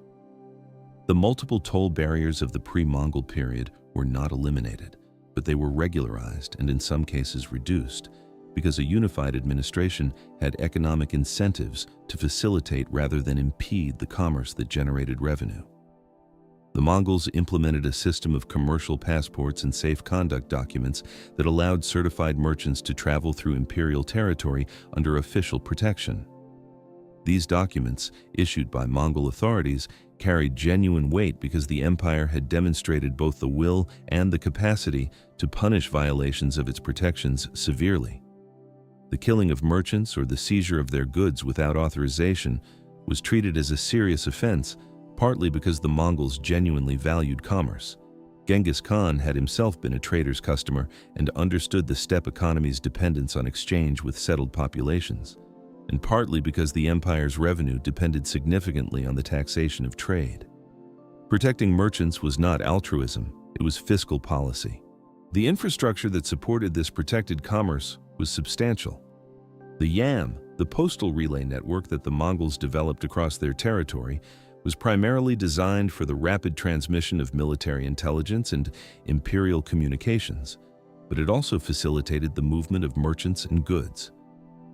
The multiple toll barriers of the pre-Mongol period were not eliminated, but they were regularized and in some cases reduced, because a unified administration had economic incentives to facilitate rather than impede the commerce that generated revenue. The Mongols implemented a system of commercial passports and safe conduct documents that allowed certified merchants to travel through imperial territory under official protection. These documents, issued by Mongol authorities, carried genuine weight because the empire had demonstrated both the will and the capacity to punish violations of its protections severely. The killing of merchants or the seizure of their goods without authorization was treated as a serious offense, partly because the Mongols genuinely valued commerce. Genghis Khan had himself been a trader's customer and understood the steppe economy's dependence on exchange with settled populations, and partly because the empire's revenue depended significantly on the taxation of trade. Protecting merchants was not altruism, it was fiscal policy. The infrastructure that supported this protected commerce was substantial. The YAM, the postal relay network that the Mongols developed across their territory, was primarily designed for the rapid transmission of military intelligence and imperial communications, but it also facilitated the movement of merchants and goods.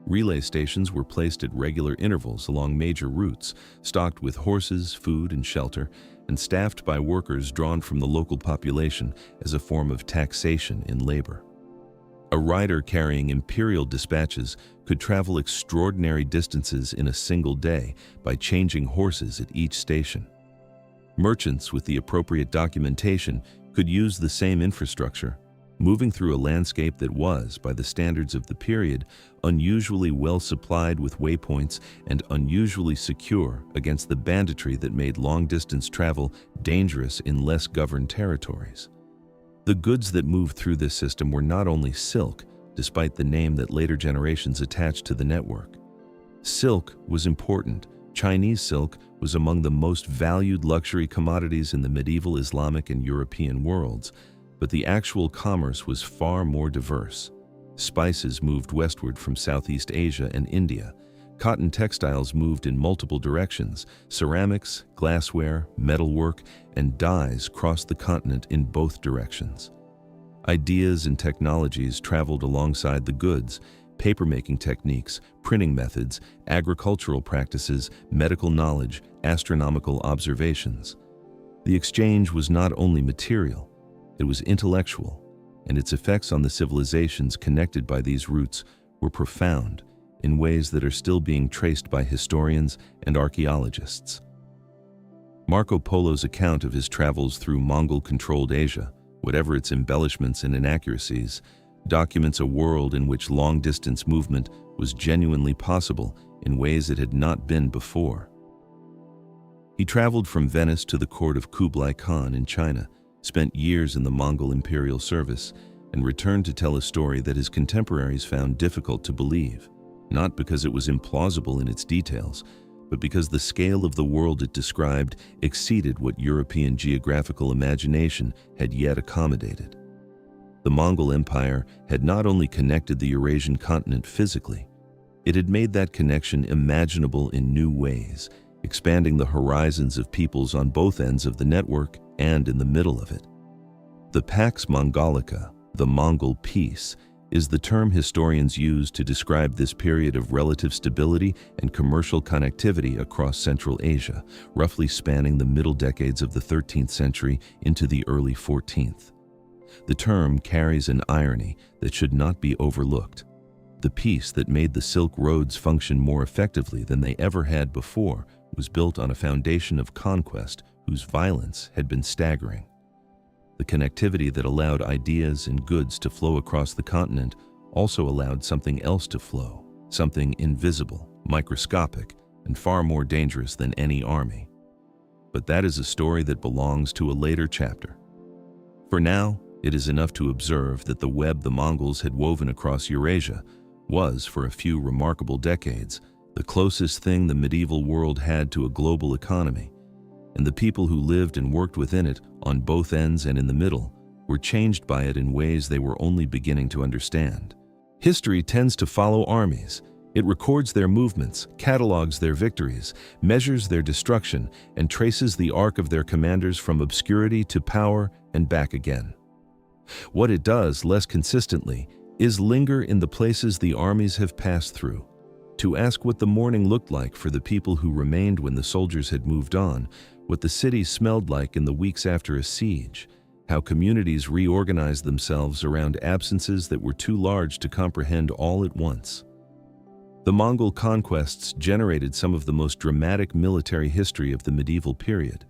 Relay stations were placed at regular intervals along major routes, stocked with horses, food, and shelter, and staffed by workers drawn from the local population as a form of taxation in labor. A rider carrying imperial dispatches could travel extraordinary distances in a single day by changing horses at each station. Merchants with the appropriate documentation could use the same infrastructure, moving through a landscape that was, by the standards of the period, unusually well supplied with waypoints and unusually secure against the banditry that made long-distance travel dangerous in less governed territories. The goods that moved through this system were not only silk, despite the name that later generations attached to the network. Silk was important. Chinese silk was among the most valued luxury commodities in the medieval Islamic and European worlds, but the actual commerce was far more diverse. Spices moved westward from Southeast Asia and India. Cotton textiles moved in multiple directions. Ceramics, glassware, metalwork, and dyes crossed the continent in both directions. Ideas and technologies traveled alongside the goods: papermaking techniques, printing methods, agricultural practices, medical knowledge, astronomical observations. The exchange was not only material, it was intellectual, and its effects on the civilizations connected by these routes were profound in ways that are still being traced by historians and archaeologists. Marco Polo's account of his travels through Mongol-controlled Asia, whatever its embellishments and inaccuracies, documents a world in which long-distance movement was genuinely possible in ways it had not been before. He traveled from Venice to the court of Kublai Khan in China, spent years in the Mongol imperial service, and returned to tell a story that his contemporaries found difficult to believe, not because it was implausible in its details, but because the scale of the world it described exceeded what European geographical imagination had yet accommodated. The Mongol Empire had not only connected the Eurasian continent physically, it had made that connection imaginable in new ways, expanding the horizons of peoples on both ends of the network and in the middle of it. The Pax Mongolica, the Mongol peace, is the term historians use to describe this period of relative stability and commercial connectivity across Central Asia, roughly spanning the middle decades of the 13th century into the early 14th. The term carries an irony that should not be overlooked. The peace that made the Silk Roads function more effectively than they ever had before was built on a foundation of conquest whose violence had been staggering. The connectivity that allowed ideas and goods to flow across the continent also allowed something else to flow, something invisible, microscopic, and far more dangerous than any army. But that is a story that belongs to a later chapter. For now, it is enough to observe that the web the Mongols had woven across Eurasia was, for a few remarkable decades, the closest thing the medieval world had to a global economy, and the people who lived and worked within it, on both ends and in the middle, were changed by it in ways they were only beginning to understand. History tends to follow armies. It records their movements, catalogs their victories, measures their destruction, and traces the arc of their commanders from obscurity to power and back again. What it does, less consistently, is linger in the places the armies have passed through, to ask what the morning looked like for the people who remained when the soldiers had moved on, what the city smelled like in the weeks after a siege, how communities reorganized themselves around absences that were too large to comprehend all at once. The Mongol conquests generated some of the most dramatic military history of the medieval period,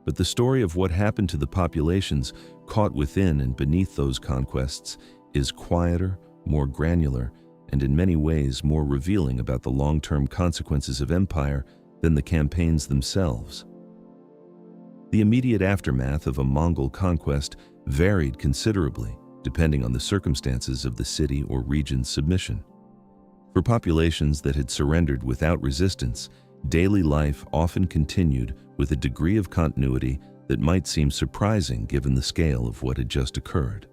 but the story of what happened to the populations caught within and beneath those conquests is quieter, more granular, and in many ways more revealing about the long-term consequences of empire than the campaigns themselves. The immediate aftermath of a Mongol conquest varied considerably, depending on the circumstances of the city or region's submission. For populations that had surrendered without resistance, daily life often continued with a degree of continuity that might seem surprising given the scale of what had just occurred.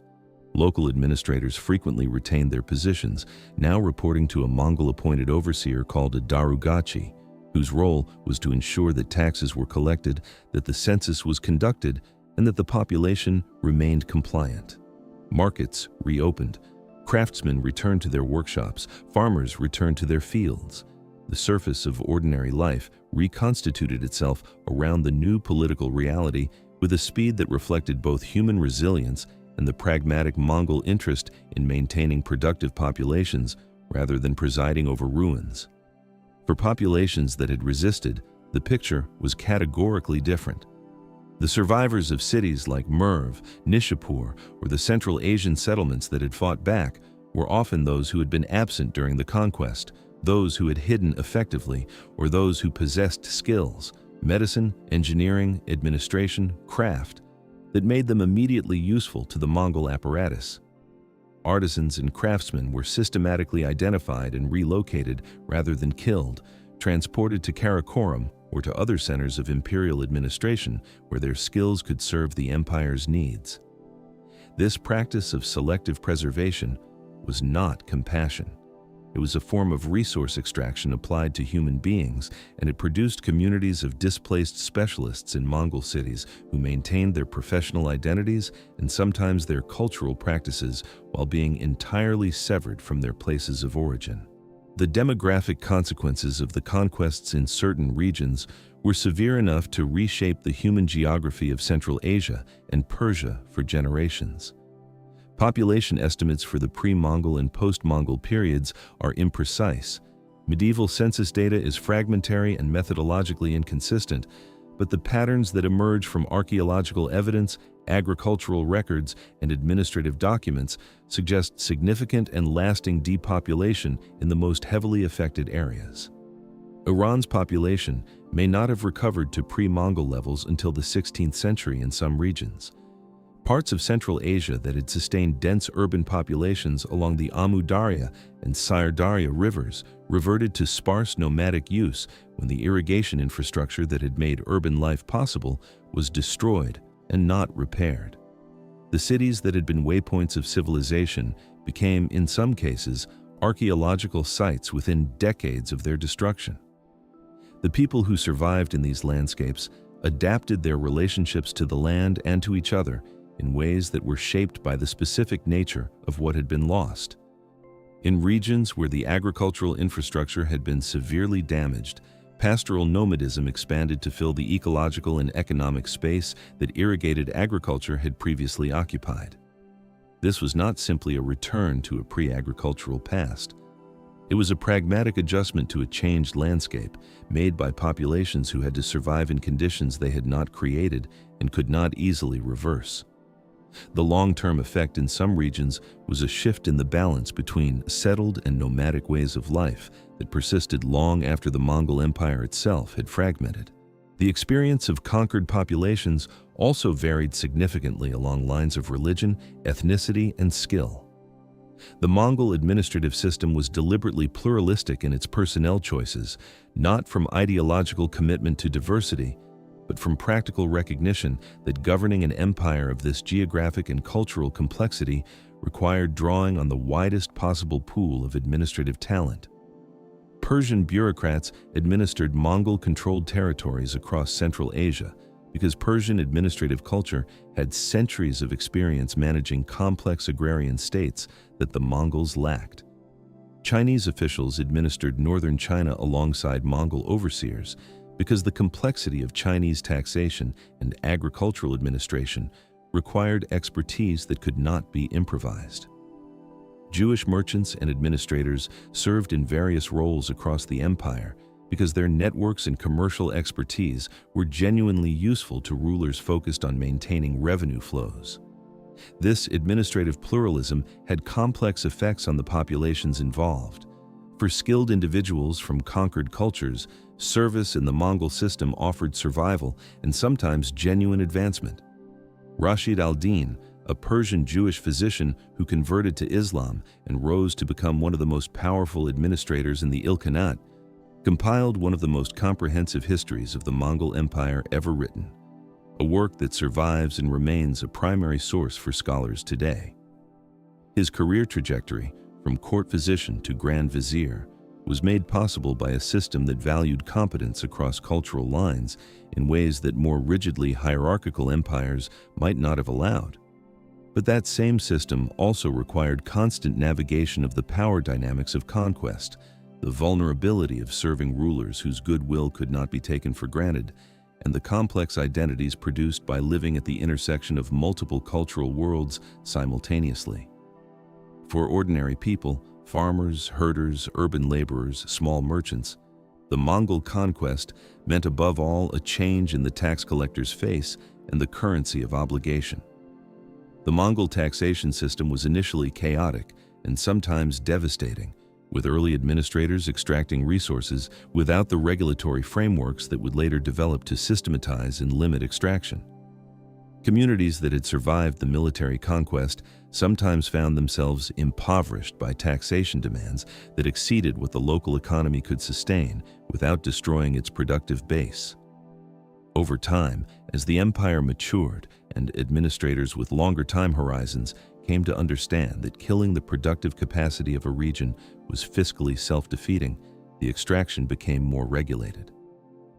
Local administrators frequently retained their positions, now reporting to a Mongol-appointed overseer called a darugachi, whose role was to ensure that taxes were collected, that the census was conducted, and that the population remained compliant. Markets reopened. Craftsmen returned to their workshops, farmers returned to their fields. The surface of ordinary life reconstituted itself around the new political reality with a speed that reflected both human resilience and the pragmatic Mongol interest in maintaining productive populations rather than presiding over ruins. For populations that had resisted, the picture was categorically different. The survivors of cities like Merv, Nishapur, or the Central Asian settlements that had fought back were often those who had been absent during the conquest, those who had hidden effectively, or those who possessed skills, medicine, engineering, administration, craft, that made them immediately useful to the Mongol apparatus. Artisans and craftsmen were systematically identified and relocated rather than killed, transported to Karakoram or to other centers of imperial administration where their skills could serve the empire's needs. This practice of selective preservation was not compassion. It was a form of resource extraction applied to human beings, and it produced communities of displaced specialists in Mongol cities who maintained their professional identities and sometimes their cultural practices while being entirely severed from their places of origin. The demographic consequences of the conquests in certain regions were severe enough to reshape the human geography of Central Asia and Persia for generations. Population estimates for the pre-Mongol and post-Mongol periods are imprecise. Medieval census data is fragmentary and methodologically inconsistent, but the patterns that emerge from archaeological evidence, agricultural records, and administrative documents suggest significant and lasting depopulation in the most heavily affected areas. Iran's population may not have recovered to pre-Mongol levels until the 16th century in some regions. Parts of Central Asia that had sustained dense urban populations along the Amu Darya and Syr Darya rivers reverted to sparse nomadic use when the irrigation infrastructure that had made urban life possible was destroyed and not repaired. The cities that had been waypoints of civilization became, in some cases, archaeological sites within decades of their destruction. The people who survived in these landscapes adapted their relationships to the land and to each other in ways that were shaped by the specific nature of what had been lost. In regions where the agricultural infrastructure had been severely damaged, pastoral nomadism expanded to fill the ecological and economic space that irrigated agriculture had previously occupied. This was not simply a return to a pre-agricultural past. It was a pragmatic adjustment to a changed landscape made by populations who had to survive in conditions they had not created and could not easily reverse. The long-term effect in some regions was a shift in the balance between settled and nomadic ways of life that persisted long after the Mongol Empire itself had fragmented. The experience of conquered populations also varied significantly along lines of religion, ethnicity, and skill. The Mongol administrative system was deliberately pluralistic in its personnel choices, not from ideological commitment to diversity, but from practical recognition that governing an empire of this geographic and cultural complexity required drawing on the widest possible pool of administrative talent. Persian bureaucrats administered Mongol-controlled territories across Central Asia because Persian administrative culture had centuries of experience managing complex agrarian states that the Mongols lacked. Chinese officials administered northern China alongside Mongol overseers because the complexity of Chinese taxation and agricultural administration required expertise that could not be improvised. Jewish merchants and administrators served in various roles across the empire because their networks and commercial expertise were genuinely useful to rulers focused on maintaining revenue flows. This administrative pluralism had complex effects on the populations involved. For skilled individuals from conquered cultures, service in the Mongol system offered survival and sometimes genuine advancement. Rashid al-Din, a Persian Jewish physician who converted to Islam and rose to become one of the most powerful administrators in the Ilkhanate, compiled one of the most comprehensive histories of the Mongol Empire ever written, a work that survives and remains a primary source for scholars today. His career trajectory, from court physician to grand vizier, was made possible by a system that valued competence across cultural lines in ways that more rigidly hierarchical empires might not have allowed. But that same system also required constant navigation of the power dynamics of conquest, the vulnerability of serving rulers whose goodwill could not be taken for granted, and the complex identities produced by living at the intersection of multiple cultural worlds simultaneously. For ordinary people, farmers, herders, urban laborers, small merchants, the Mongol conquest meant above all a change in the tax collector's face and the currency of obligation. The Mongol taxation system was initially chaotic and sometimes devastating, with early administrators extracting resources without the regulatory frameworks that would later develop to systematize and limit extraction. Communities that had survived the military conquest sometimes found themselves impoverished by taxation demands that exceeded what the local economy could sustain without destroying its productive base. Over time, as the empire matured and administrators with longer time horizons came to understand that killing the productive capacity of a region was fiscally self-defeating, the extraction became more regulated.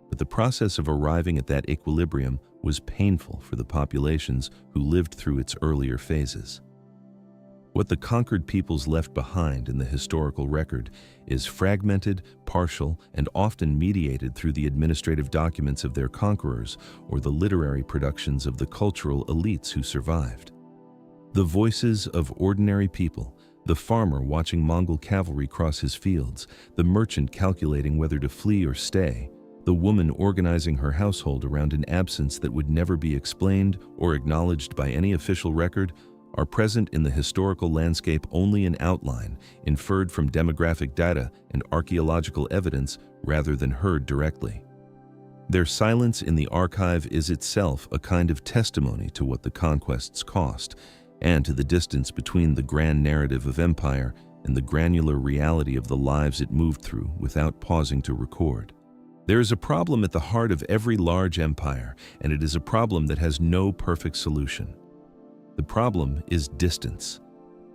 But the process of arriving at that equilibrium was painful for the populations who lived through its earlier phases. What the conquered peoples left behind in the historical record is fragmented, partial, and often mediated through the administrative documents of their conquerors or the literary productions of the cultural elites who survived. The voices of ordinary people, the farmer watching Mongol cavalry cross his fields, the merchant calculating whether to flee or stay, the woman organizing her household around an absence that would never be explained or acknowledged by any official record, are present in the historical landscape only in outline, inferred from demographic data and archaeological evidence rather than heard directly. Their silence in the archive is itself a kind of testimony to what the conquests cost, and to the distance between the grand narrative of empire and the granular reality of the lives it moved through without pausing to record. There is a problem at the heart of every large empire, and it is a problem that has no perfect solution. The problem is distance.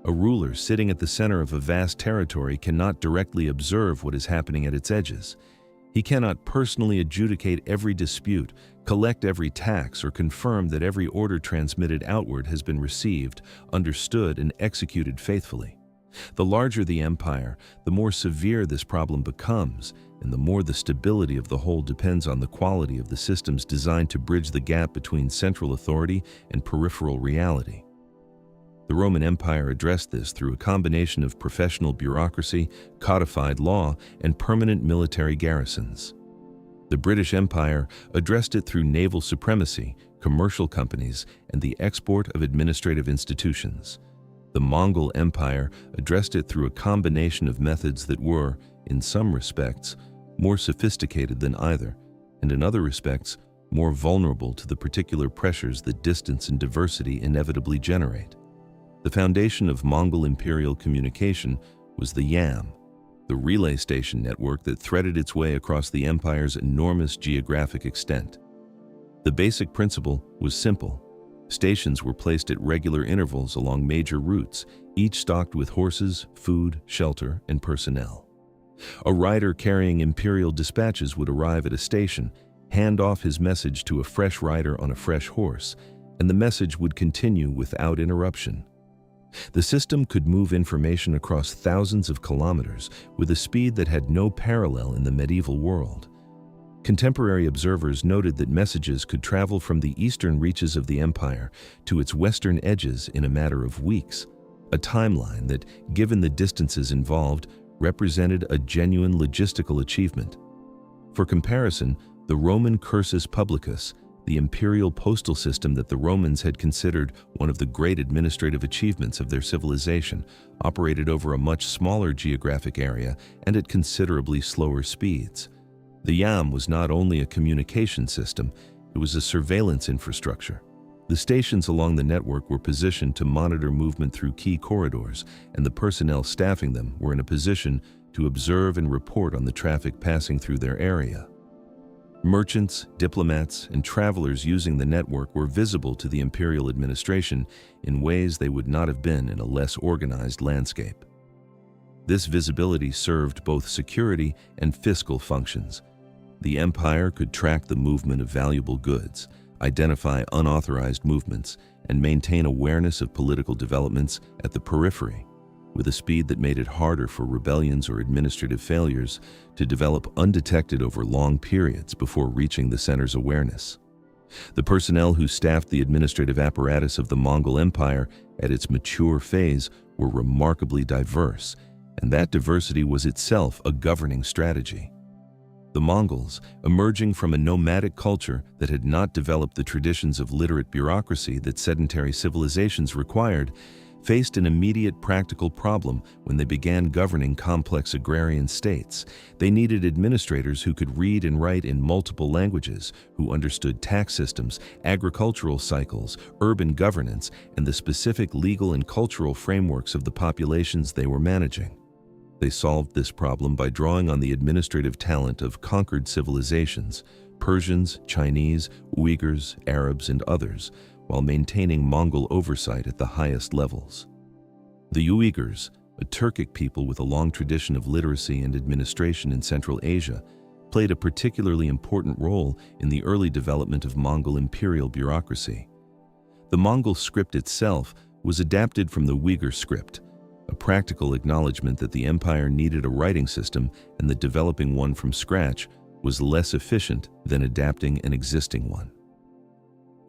A ruler sitting at the center of a vast territory cannot directly observe what is happening at its edges. He cannot personally adjudicate every dispute, collect every tax, or confirm that every order transmitted outward has been received, understood, and executed faithfully. The larger the empire, the more severe this problem becomes, and the more the stability of the whole depends on the quality of the systems designed to bridge the gap between central authority and peripheral reality. The Roman Empire addressed this through a combination of professional bureaucracy, codified law, and permanent military garrisons. The British Empire addressed it through naval supremacy, commercial companies, and the export of administrative institutions. The Mongol Empire addressed it through a combination of methods that were, in some respects, more sophisticated than either, and in other respects, more vulnerable to the particular pressures that distance and diversity inevitably generate. The foundation of Mongol imperial communication was the YAM, the relay station network that threaded its way across the empire's enormous geographic extent. The basic principle was simple. Stations were placed at regular intervals along major routes, each stocked with horses, food, shelter, and personnel. A rider carrying imperial dispatches would arrive at a station, hand off his message to a fresh rider on a fresh horse, and the message would continue without interruption. The system could move information across thousands of kilometers with a speed that had no parallel in the medieval world. Contemporary observers noted that messages could travel from the eastern reaches of the empire to its western edges in a matter of weeks, a timeline that, given the distances involved, represented a genuine logistical achievement. For comparison, the Roman cursus publicus, the imperial postal system that the Romans had considered one of the great administrative achievements of their civilization, operated over a much smaller geographic area and at considerably slower speeds. The yam was not only a communication system, it was a surveillance infrastructure. The stations along the network were positioned to monitor movement through key corridors, and the personnel staffing them were in a position to observe and report on the traffic passing through their area. Merchants, diplomats, and travelers using the network were visible to the imperial administration in ways they would not have been in a less organized landscape. This visibility served both security and fiscal functions. The empire could track the movement of valuable goods, identify unauthorized movements, and maintain awareness of political developments at the periphery, with a speed that made it harder for rebellions or administrative failures to develop undetected over long periods before reaching the center's awareness. The personnel who staffed the administrative apparatus of the Mongol Empire at its mature phase were remarkably diverse, and that diversity was itself a governing strategy. The Mongols, emerging from a nomadic culture that had not developed the traditions of literate bureaucracy that sedentary civilizations required, faced an immediate practical problem when they began governing complex agrarian states. They needed administrators who could read and write in multiple languages, who understood tax systems, agricultural cycles, urban governance, and the specific legal and cultural frameworks of the populations they were managing. They solved this problem by drawing on the administrative talent of conquered civilizations, Persians, Chinese, Uyghurs, Arabs, and others, while maintaining Mongol oversight at the highest levels. The Uyghurs, a Turkic people with a long tradition of literacy and administration in Central Asia, played a particularly important role in the early development of Mongol imperial bureaucracy. The Mongol script itself was adapted from the Uyghur script, a practical acknowledgement that the empire needed a writing system and that developing one from scratch was less efficient than adapting an existing one.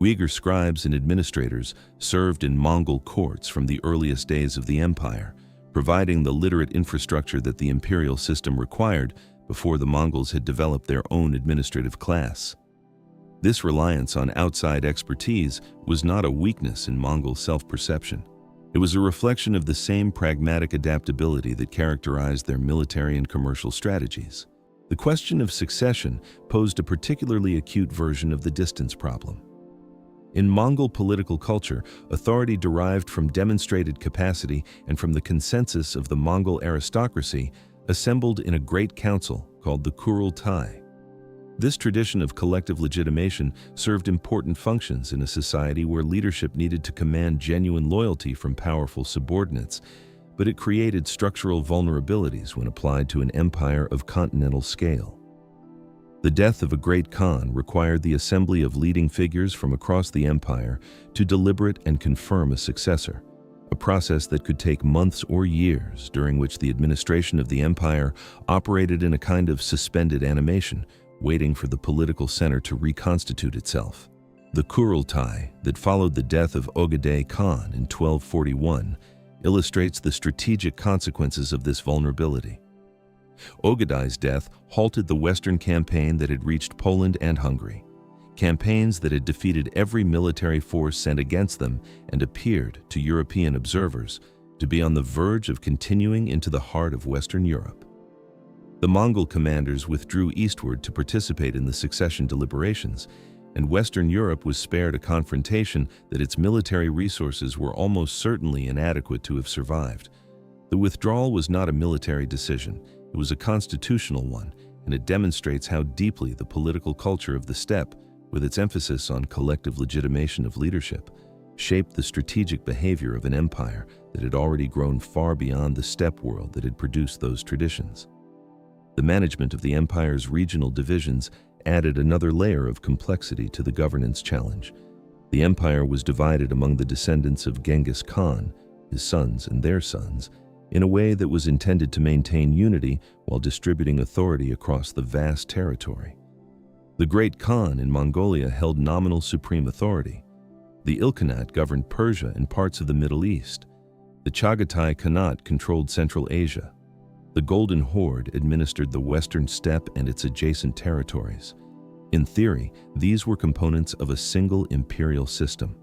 Uyghur scribes and administrators served in Mongol courts from the earliest days of the empire, providing the literate infrastructure that the imperial system required before the Mongols had developed their own administrative class. This reliance on outside expertise was not a weakness in Mongol self-perception. It was a reflection of the same pragmatic adaptability that characterized their military and commercial strategies. The question of succession posed a particularly acute version of the distance problem. In Mongol political culture, authority derived from demonstrated capacity and from the consensus of the Mongol aristocracy assembled in a great council called the Kurultai. This tradition of collective legitimation served important functions in a society where leadership needed to command genuine loyalty from powerful subordinates, but it created structural vulnerabilities when applied to an empire of continental scale. The death of a great Khan required the assembly of leading figures from across the empire to deliberate and confirm a successor, a process that could take months or years, during which the administration of the empire operated in a kind of suspended animation, waiting for the political center to reconstitute itself. The Kurultai that followed the death of Ögedei Khan in 1241 illustrates the strategic consequences of this vulnerability. Ögedei's death halted the Western campaign that had reached Poland and Hungary, campaigns that had defeated every military force sent against them and appeared, to European observers, to be on the verge of continuing into the heart of Western Europe. The Mongol commanders withdrew eastward to participate in the succession deliberations, and Western Europe was spared a confrontation that its military resources were almost certainly inadequate to have survived. The withdrawal was not a military decision, it was a constitutional one, and it demonstrates how deeply the political culture of the steppe, with its emphasis on collective legitimation of leadership, shaped the strategic behavior of an empire that had already grown far beyond the steppe world that had produced those traditions. The management of the empire's regional divisions added another layer of complexity to the governance challenge. The empire was divided among the descendants of Genghis Khan, his sons and their sons, in a way that was intended to maintain unity while distributing authority across the vast territory. The Great Khan in Mongolia held nominal supreme authority. The Ilkhanate governed Persia and parts of the Middle East. The Chagatai Khanate controlled Central Asia. The Golden Horde administered the western steppe and its adjacent territories. In theory, these were components of a single imperial system.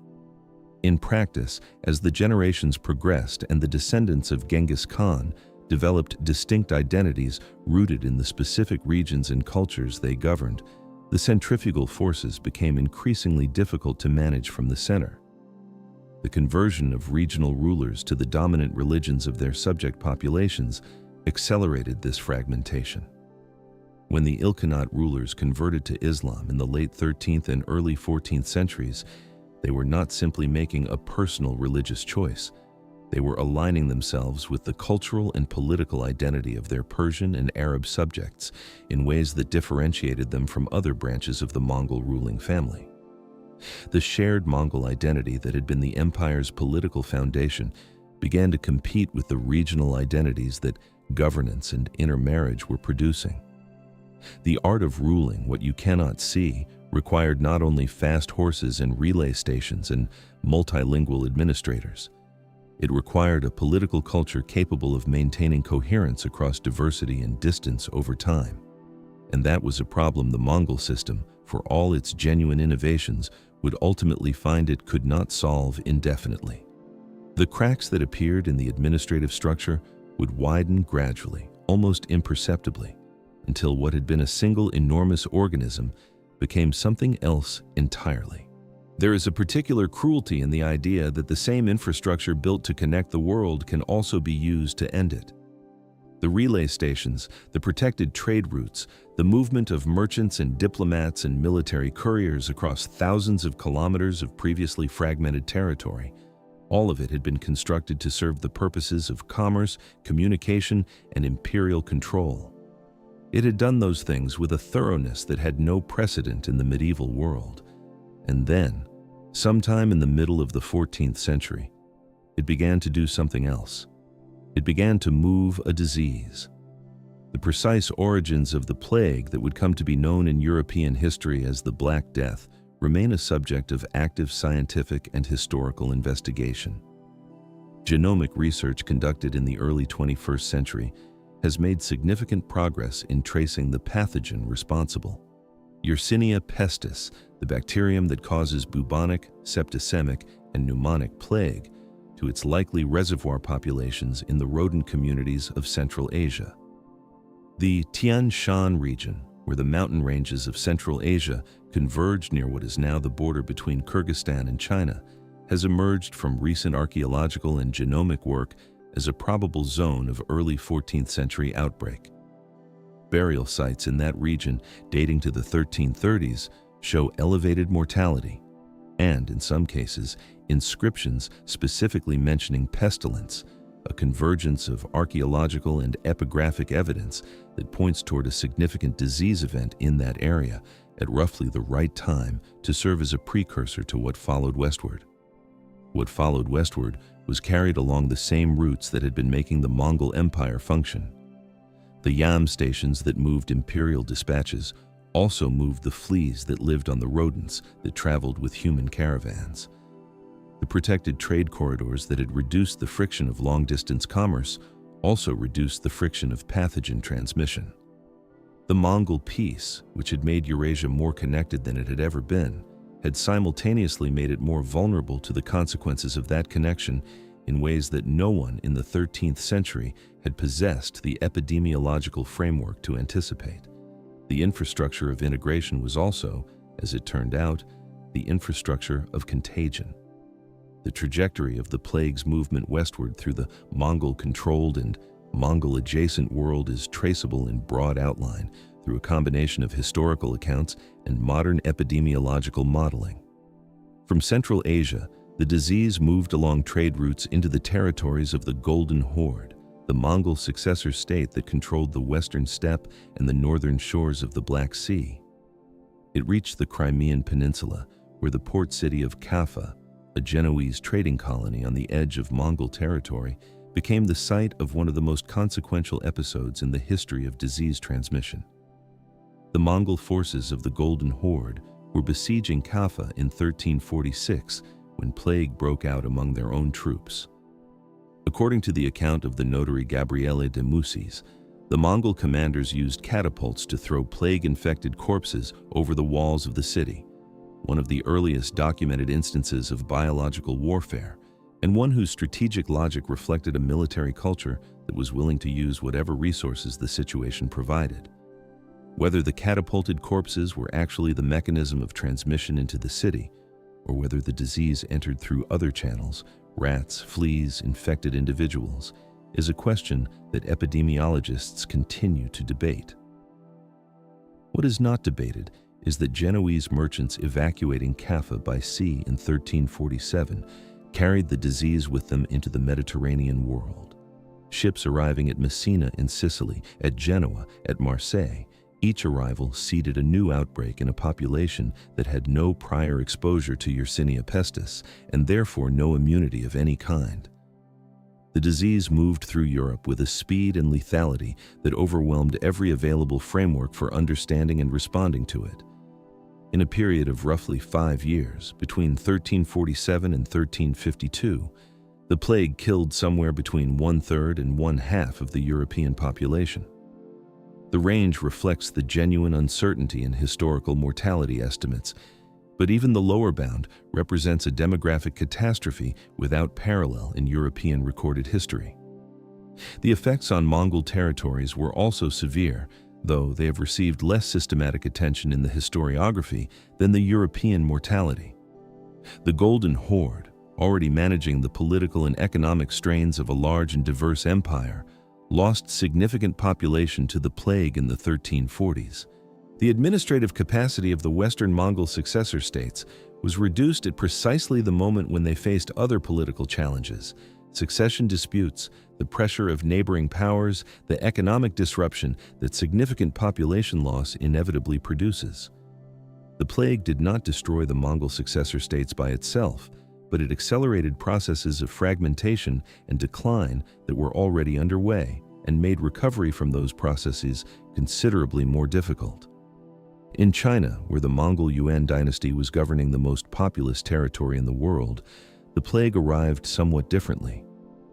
In practice, as the generations progressed and the descendants of Genghis Khan developed distinct identities rooted in the specific regions and cultures they governed, the centrifugal forces became increasingly difficult to manage from the center. The conversion of regional rulers to the dominant religions of their subject populations accelerated this fragmentation. When the Ilkhanate rulers converted to Islam in the late 13th and early 14th centuries, they were not simply making a personal religious choice. They were aligning themselves with the cultural and political identity of their Persian and Arab subjects in ways that differentiated them from other branches of the Mongol ruling family. The shared Mongol identity that had been the empire's political foundation began to compete with the regional identities that governance and intermarriage were producing. The art of ruling what you cannot see required not only fast horses and relay stations and multilingual administrators. It required a political culture capable of maintaining coherence across diversity and distance over time. And that was a problem the Mongol system, for all its genuine innovations, would ultimately find it could not solve indefinitely. The cracks that appeared in the administrative structure would widen gradually, almost imperceptibly, until what had been a single enormous organism became something else entirely. There is a particular cruelty in the idea that the same infrastructure built to connect the world can also be used to end it. The relay stations, the protected trade routes, the movement of merchants and diplomats and military couriers across thousands of kilometers of previously fragmented territory, all of it had been constructed to serve the purposes of commerce, communication, and imperial control. It had done those things with a thoroughness that had no precedent in the medieval world. And then, sometime in the middle of the 14th century, it began to do something else. It began to move a disease. The precise origins of the plague that would come to be known in European history as the Black Death remain a subject of active scientific and historical investigation. Genomic research conducted in the early 21st century has made significant progress in tracing the pathogen responsible. Yersinia pestis, the bacterium that causes bubonic, septicemic, and pneumonic plague, to its likely reservoir populations in the rodent communities of Central Asia. The Tian Shan region, where the mountain ranges of Central Asia converge near what is now the border between Kyrgyzstan and China, has emerged from recent archaeological and genomic work as a probable zone of early 14th century outbreak. Burial sites in that region dating to the 1330s show elevated mortality, and in some cases, inscriptions specifically mentioning pestilence, a convergence of archaeological and epigraphic evidence that points toward a significant disease event in that area at roughly the right time to serve as a precursor to what followed westward. What followed westward was carried along the same routes that had been making the Mongol Empire function. The yam stations that moved imperial dispatches also moved the fleas that lived on the rodents that traveled with human caravans. The protected trade corridors that had reduced the friction of long-distance commerce also reduced the friction of pathogen transmission. The Mongol peace, which had made Eurasia more connected than it had ever been, had simultaneously made it more vulnerable to the consequences of that connection in ways that no one in the 13th century had possessed the epidemiological framework to anticipate. The infrastructure of integration was also, as it turned out, the infrastructure of contagion. The trajectory of the plague's movement westward through the Mongol-controlled and Mongol-adjacent world is traceable in broad outline through a combination of historical accounts and modern epidemiological modeling. From Central Asia, the disease moved along trade routes into the territories of the Golden Horde, the Mongol successor state that controlled the western steppe and the northern shores of the Black Sea. It reached the Crimean Peninsula, where the port city of Kaffa, a Genoese trading colony on the edge of Mongol territory, became the site of one of the most consequential episodes in the history of disease transmission. The Mongol forces of the Golden Horde were besieging Kaffa in 1346 when plague broke out among their own troops. According to the account of the notary Gabriele de Musis, the Mongol commanders used catapults to throw plague-infected corpses over the walls of the city, one of the earliest documented instances of biological warfare, and one whose strategic logic reflected a military culture that was willing to use whatever resources the situation provided. Whether the catapulted corpses were actually the mechanism of transmission into the city, or whether the disease entered through other channels, rats, fleas, infected individuals, is a question that epidemiologists continue to debate. What is not debated is that Genoese merchants evacuating Kaffa by sea in 1347 carried the disease with them into the Mediterranean world. Ships arriving at Messina in Sicily, at Genoa, at Marseille, each arrival seeded a new outbreak in a population that had no prior exposure to Yersinia pestis and therefore no immunity of any kind. The disease moved through Europe with a speed and lethality that overwhelmed every available framework for understanding and responding to it. In a period of roughly 5 years, between 1347 and 1352, the plague killed somewhere between 1/3 and 1/2 of the European population. The range reflects the genuine uncertainty in historical mortality estimates, but even the lower bound represents a demographic catastrophe without parallel in European recorded history. The effects on Mongol territories were also severe, though they have received less systematic attention in the historiography than the European mortality. The Golden Horde, already managing the political and economic strains of a large and diverse empire, lost significant population to the plague in the 1340s. The administrative capacity of the Western Mongol successor states was reduced at precisely the moment when they faced other political challenges: succession disputes, the pressure of neighboring powers, the economic disruption that significant population loss inevitably produces. The plague did not destroy the Mongol successor states by itself, but it accelerated processes of fragmentation and decline that were already underway and made recovery from those processes considerably more difficult. In China, where the Mongol Yuan dynasty was governing the most populous territory in the world, the plague arrived somewhat differently.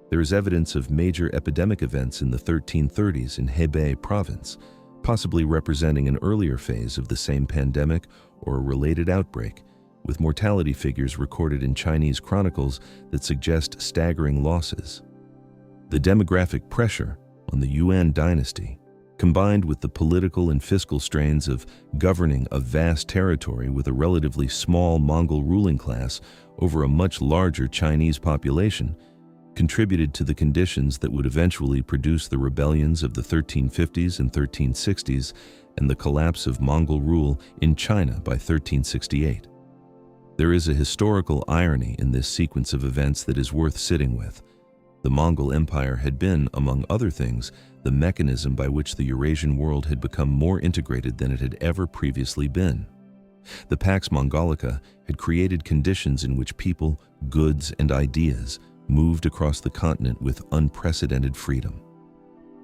There is evidence of major epidemic events in the 1330s in Hebei province, possibly representing an earlier phase of the same pandemic or a related outbreak, with mortality figures recorded in Chinese chronicles that suggest staggering losses. The demographic pressure on the Yuan dynasty, combined with the political and fiscal strains of governing a vast territory with a relatively small Mongol ruling class over a much larger Chinese population, contributed to the conditions that would eventually produce the rebellions of the 1350s and 1360s and the collapse of Mongol rule in China by 1368. There is a historical irony in this sequence of events that is worth sitting with. The Mongol Empire had been, among other things, the mechanism by which the Eurasian world had become more integrated than it had ever previously been. The Pax Mongolica had created conditions in which people, goods, and ideas moved across the continent with unprecedented freedom.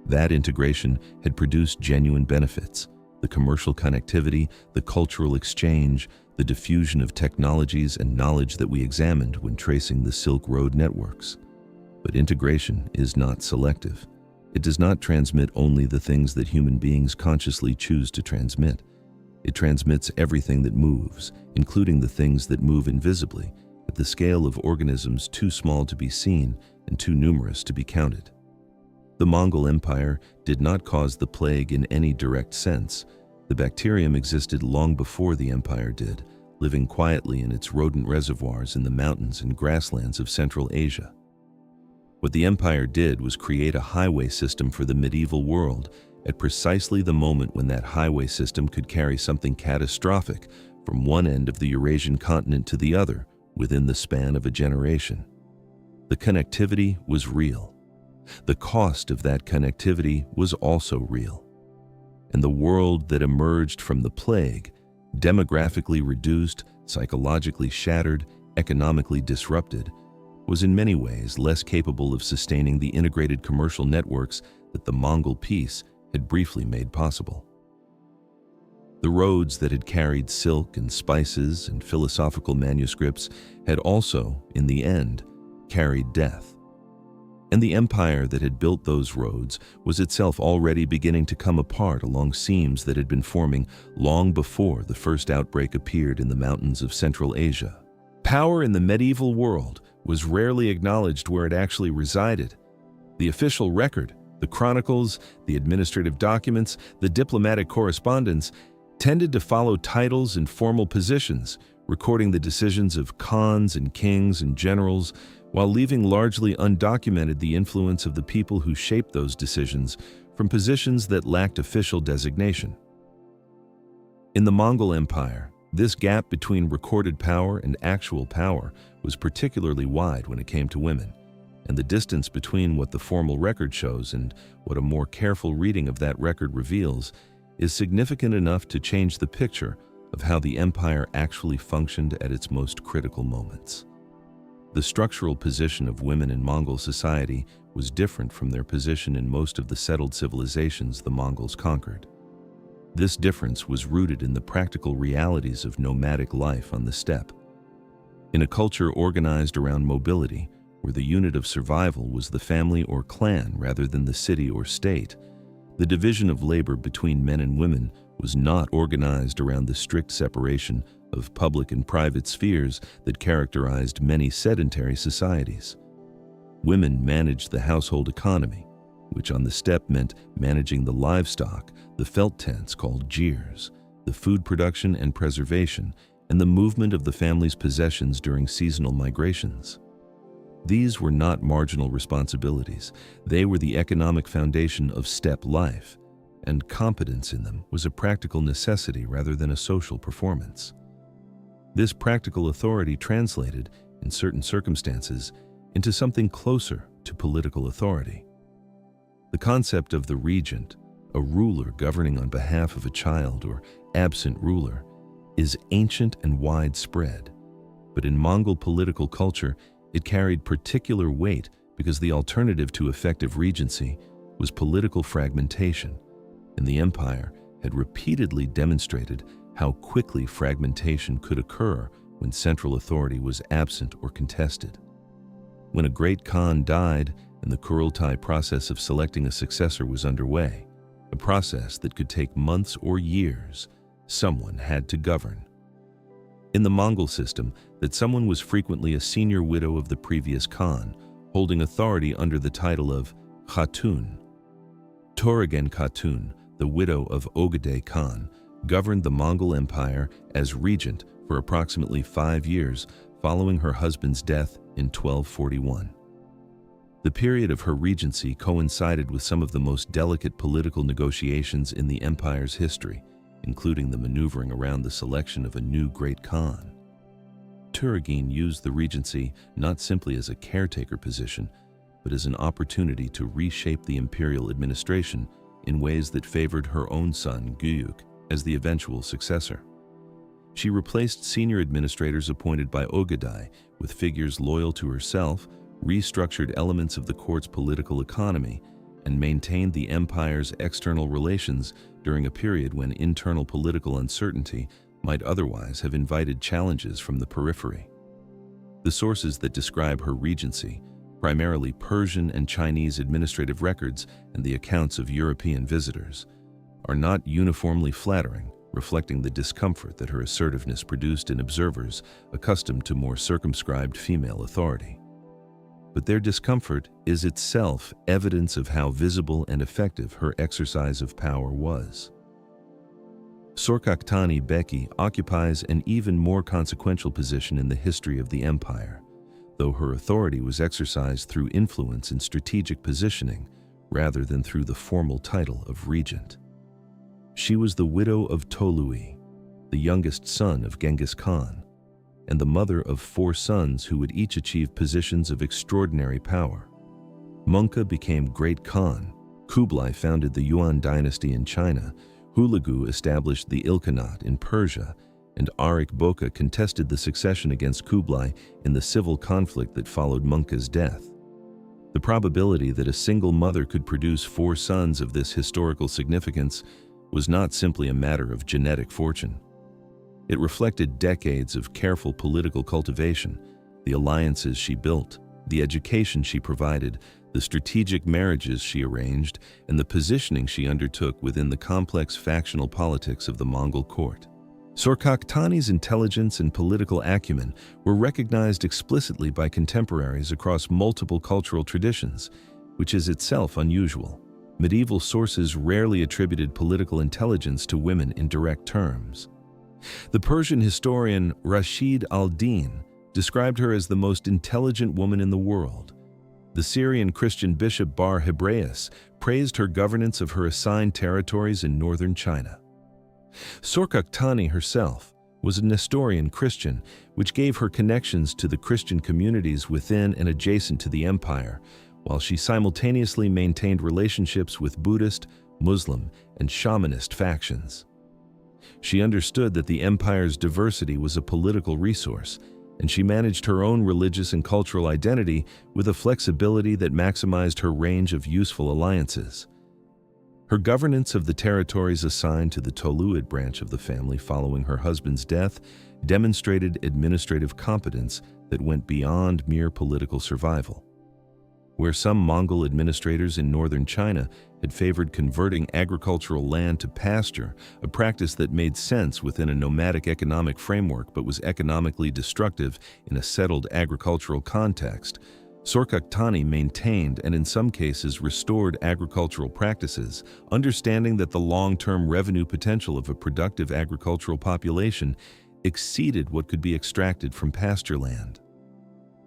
That integration had produced genuine benefits: the commercial connectivity, the cultural exchange, the diffusion of technologies and knowledge that we examined when tracing the Silk Road networks. But integration is not selective. It does not transmit only the things that human beings consciously choose to transmit. It transmits everything that moves, including the things that move invisibly, at the scale of organisms too small to be seen and too numerous to be counted. The Mongol Empire did not cause the plague in any direct sense. The bacterium existed long before the empire did, living quietly in its rodent reservoirs in the mountains and grasslands of Central Asia. What the empire did was create a highway system for the medieval world at precisely the moment when that highway system could carry something catastrophic from one end of the Eurasian continent to the other within the span of a generation. The connectivity was real. The cost of that connectivity was also real. And the world that emerged from the plague, demographically reduced, psychologically shattered, economically disrupted, was in many ways less capable of sustaining the integrated commercial networks that the Mongol peace had briefly made possible. The roads that had carried silk and spices and philosophical manuscripts had also, in the end, carried death. And the empire that had built those roads was itself already beginning to come apart along seams that had been forming long before the first outbreak appeared in the mountains of Central Asia. Power in the medieval world was rarely acknowledged where it actually resided. The official record, the chronicles, the administrative documents, the diplomatic correspondence tended to follow titles and formal positions, recording the decisions of khans and kings and generals, while leaving largely undocumented the influence of the people who shaped those decisions from positions that lacked official designation. In the Mongol Empire, this gap between recorded power and actual power was particularly wide when it came to women, and the distance between what the formal record shows and what a more careful reading of that record reveals is significant enough to change the picture of how the empire actually functioned at its most critical moments. The structural position of women in Mongol society was different from their position in most of the settled civilizations the Mongols conquered. This difference was rooted in the practical realities of nomadic life on the steppe. In a culture organized around mobility, where the unit of survival was the family or clan rather than the city or state, the division of labor between men and women was not organized around the strict separation of public and private spheres that characterized many sedentary societies. Women managed the household economy, which on the steppe meant managing the livestock, the felt tents called jirs, the food production and preservation, and the movement of the family's possessions during seasonal migrations. These were not marginal responsibilities. They were the economic foundation of steppe life, and competence in them was a practical necessity rather than a social performance. This practical authority translated, in certain circumstances, into something closer to political authority. The concept of the regent, a ruler governing on behalf of a child or absent ruler, is ancient and widespread, but in Mongol political culture, it carried particular weight because the alternative to effective regency was political fragmentation, and the empire had repeatedly demonstrated how quickly fragmentation could occur when central authority was absent or contested. When a great Khan died and the Kurultai process of selecting a successor was underway, a process that could take months or years, someone had to govern. In the Mongol system, that someone was frequently a senior widow of the previous Khan, holding authority under the title of Khatun. Turagen Khatun, the widow of Ogedei Khan, governed the Mongol Empire as regent for approximately 5 years following her husband's death in 1241. The period of her regency coincided with some of the most delicate political negotiations in the empire's history, including the maneuvering around the selection of a new great Khan. Turagin used the regency not simply as a caretaker position, but as an opportunity to reshape the imperial administration in ways that favored her own son, Guyuk, as the eventual successor. She replaced senior administrators appointed by Ogedei with figures loyal to herself, restructured elements of the court's political economy, and maintained the empire's external relations during a period when internal political uncertainty might otherwise have invited challenges from the periphery. The sources that describe her regency, primarily Persian and Chinese administrative records and the accounts of European visitors, are not uniformly flattering, reflecting the discomfort that her assertiveness produced in observers accustomed to more circumscribed female authority. But their discomfort is itself evidence of how visible and effective her exercise of power was. Sorkaktani Beki occupies an even more consequential position in the history of the empire, though her authority was exercised through influence and strategic positioning rather than through the formal title of regent. She was the widow of Tolui, the youngest son of Genghis Khan, and the mother of 4 sons who would each achieve positions of extraordinary power. Mongke became Great Khan, Kublai founded the Yuan dynasty in China, Hulagu established the Ilkhanate in Persia, and Arik Boka contested the succession against Kublai in the civil conflict that followed Mongke's death. The probability that a single mother could produce 4 sons of this historical significance was not simply a matter of genetic fortune. It reflected decades of careful political cultivation, the alliances she built, the education she provided, the strategic marriages she arranged, and the positioning she undertook within the complex factional politics of the Mongol court. Sorkakhtani's intelligence and political acumen were recognized explicitly by contemporaries across multiple cultural traditions, which is itself unusual. Medieval sources rarely attributed political intelligence to women in direct terms. The Persian historian Rashid al-Din described her as the most intelligent woman in the world. The Syrian Christian bishop Bar Hebraeus praised her governance of her assigned territories in northern China. Sorkakhtani herself was a Nestorian Christian, which gave her connections to the Christian communities within and adjacent to the empire, while she simultaneously maintained relationships with Buddhist, Muslim, and shamanist factions. She understood that the empire's diversity was a political resource, and she managed her own religious and cultural identity with a flexibility that maximized her range of useful alliances. Her governance of the territories assigned to the Toluid branch of the family following her husband's death demonstrated administrative competence that went beyond mere political survival. Where some Mongol administrators in northern China had favored converting agricultural land to pasture, a practice that made sense within a nomadic economic framework but was economically destructive in a settled agricultural context, Sorkakhtani maintained and in some cases restored agricultural practices, understanding that the long-term revenue potential of a productive agricultural population exceeded what could be extracted from pasture land.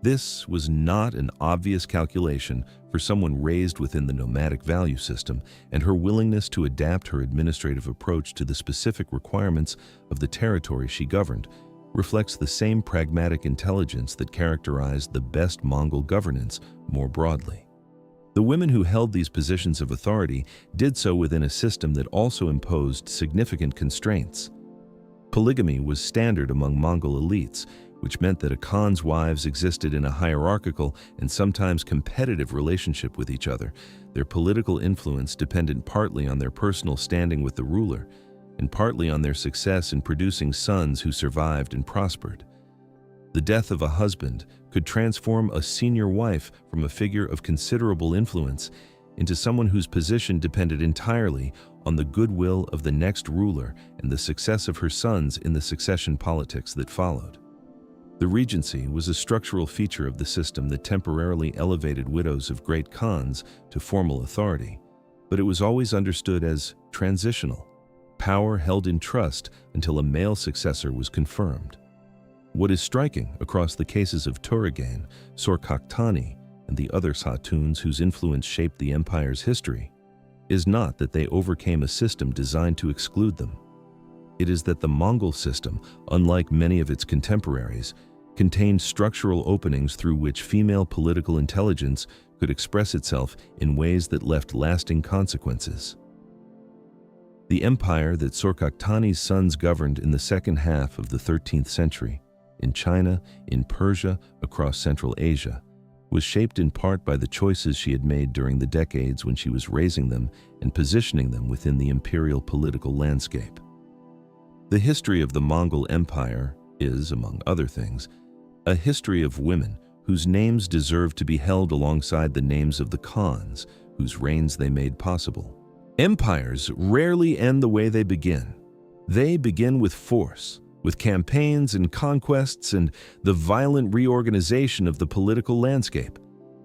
This was not an obvious calculation for someone raised within the nomadic value system, and her willingness to adapt her administrative approach to the specific requirements of the territory she governed reflects the same pragmatic intelligence that characterized the best Mongol governance more broadly. The women who held these positions of authority did so within a system that also imposed significant constraints. Polygamy was standard among Mongol elites, which meant that a Khan's wives existed in a hierarchical and sometimes competitive relationship with each other, their political influence dependent partly on their personal standing with the ruler, and partly on their success in producing sons who survived and prospered. The death of a husband could transform a senior wife from a figure of considerable influence into someone whose position depended entirely on the goodwill of the next ruler and the success of her sons in the succession politics that followed. The regency was a structural feature of the system that temporarily elevated widows of great Khans to formal authority, but it was always understood as transitional, power held in trust until a male successor was confirmed. What is striking across the cases of Turagain, Sorkakhtani, and the other Khatuns whose influence shaped the empire's history is not that they overcame a system designed to exclude them. It is that the Mongol system, unlike many of its contemporaries, contained structural openings through which female political intelligence could express itself in ways that left lasting consequences. The empire that Sorkakhtani's sons governed in the second half of the 13th century, in China, in Persia, across Central Asia, was shaped in part by the choices she had made during the decades when she was raising them and positioning them within the imperial political landscape. The history of the Mongol Empire is, among other things, a history of women whose names deserve to be held alongside the names of the Khans, whose reigns they made possible. Empires rarely end the way they begin. They begin with force, with campaigns and conquests and the violent reorganization of the political landscape.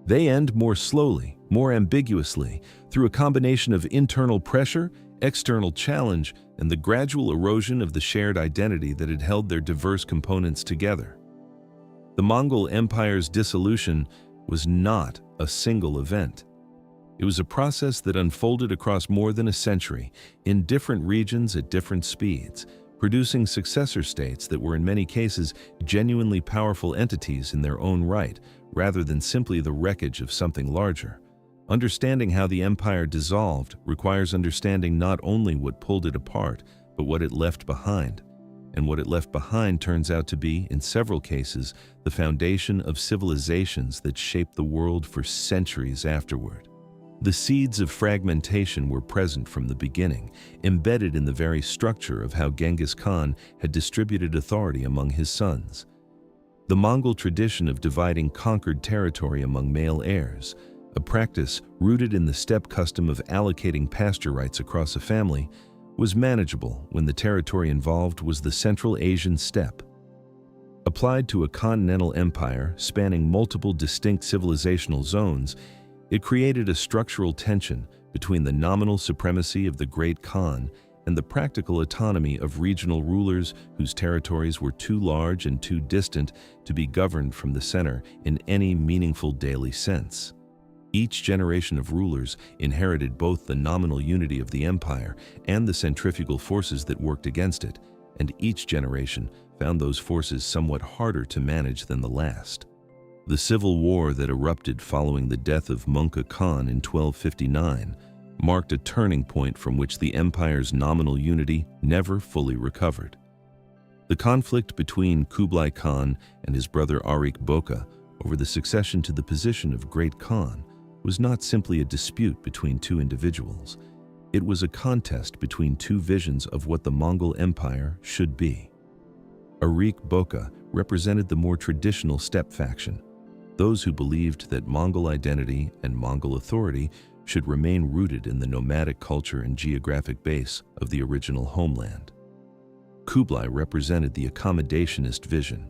They end more slowly, more ambiguously, through a combination of internal pressure, external challenge, and the gradual erosion of the shared identity that had held their diverse components together. The Mongol Empire's dissolution was not a single event. It was a process that unfolded across more than a century, in different regions at different speeds, producing successor states that were in many cases genuinely powerful entities in their own right, rather than simply the wreckage of something larger. Understanding how the empire dissolved requires understanding not only what pulled it apart, but what it left behind. And what it left behind turns out to be, in several cases, the foundation of civilizations that shaped the world for centuries afterward. The seeds of fragmentation were present from the beginning, embedded in the very structure of how Genghis Khan had distributed authority among his sons. The Mongol tradition of dividing conquered territory among male heirs, a practice rooted in the steppe custom of allocating pasture rights across a family, was manageable when the territory involved was the Central Asian steppe. Applied to a continental empire spanning multiple distinct civilizational zones, it created a structural tension between the nominal supremacy of the Great Khan and the practical autonomy of regional rulers whose territories were too large and too distant to be governed from the center in any meaningful daily sense. Each generation of rulers inherited both the nominal unity of the empire and the centrifugal forces that worked against it, and each generation found those forces somewhat harder to manage than the last. The civil war that erupted following the death of Mongol Khan in 1259 marked a turning point from which the empire's nominal unity never fully recovered. The conflict between Kublai Khan and his brother Arik Boka over the succession to the position of Great Khan was not simply a dispute between two individuals. It was a contest between two visions of what the Mongol Empire should be. Arik Boka represented the more traditional steppe faction, those who believed that Mongol identity and Mongol authority should remain rooted in the nomadic culture and geographic base of the original homeland. Kublai represented the accommodationist vision,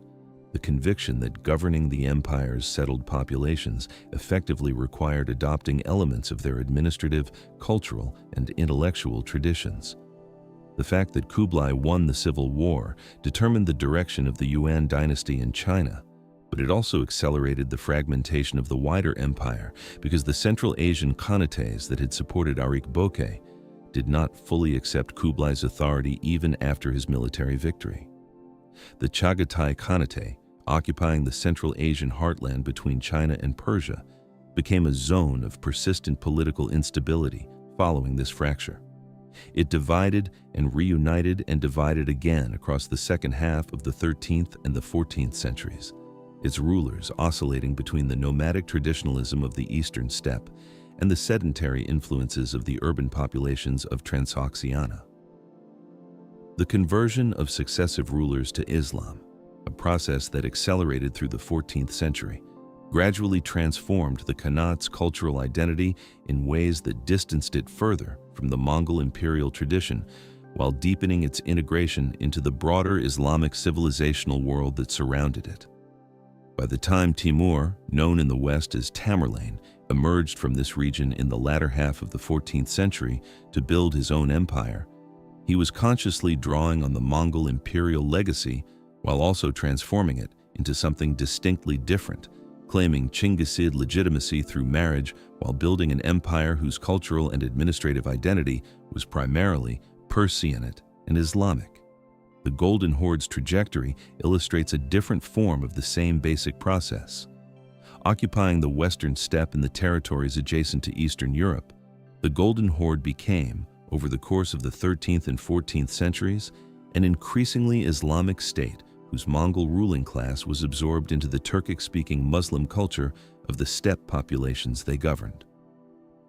the conviction that governing the empire's settled populations effectively required adopting elements of their administrative, cultural, and intellectual traditions. The fact that Kublai won the civil war determined the direction of the Yuan dynasty in China, but it also accelerated the fragmentation of the wider empire because the Central Asian Khanates that had supported Arik Boka did not fully accept Kublai's authority even after his military victory. The Chagatai Khanate, occupying the Central Asian heartland between China and Persia, became a zone of persistent political instability following this fracture. It divided and reunited and divided again across the second half of the 13th and the 14th centuries, its rulers oscillating between the nomadic traditionalism of the eastern steppe and the sedentary influences of the urban populations of Transoxiana. The conversion of successive rulers to Islam, a process that accelerated through the 14th century, gradually transformed the Khanat's cultural identity in ways that distanced it further from the Mongol imperial tradition while deepening its integration into the broader Islamic civilizational world that surrounded it. By the time Timur, known in the West as Tamerlane, emerged from this region in the latter half of the 14th century to build his own empire, he was consciously drawing on the Mongol imperial legacy while also transforming it into something distinctly different, claiming Chinggisid legitimacy through marriage while building an empire whose cultural and administrative identity was primarily Persianate and Islamic. The Golden Horde's trajectory illustrates a different form of the same basic process. Occupying the western steppe and the territories adjacent to Eastern Europe, the Golden Horde became, over the course of the 13th and 14th centuries, an increasingly Islamic state whose Mongol ruling class was absorbed into the Turkic-speaking Muslim culture of the steppe populations they governed.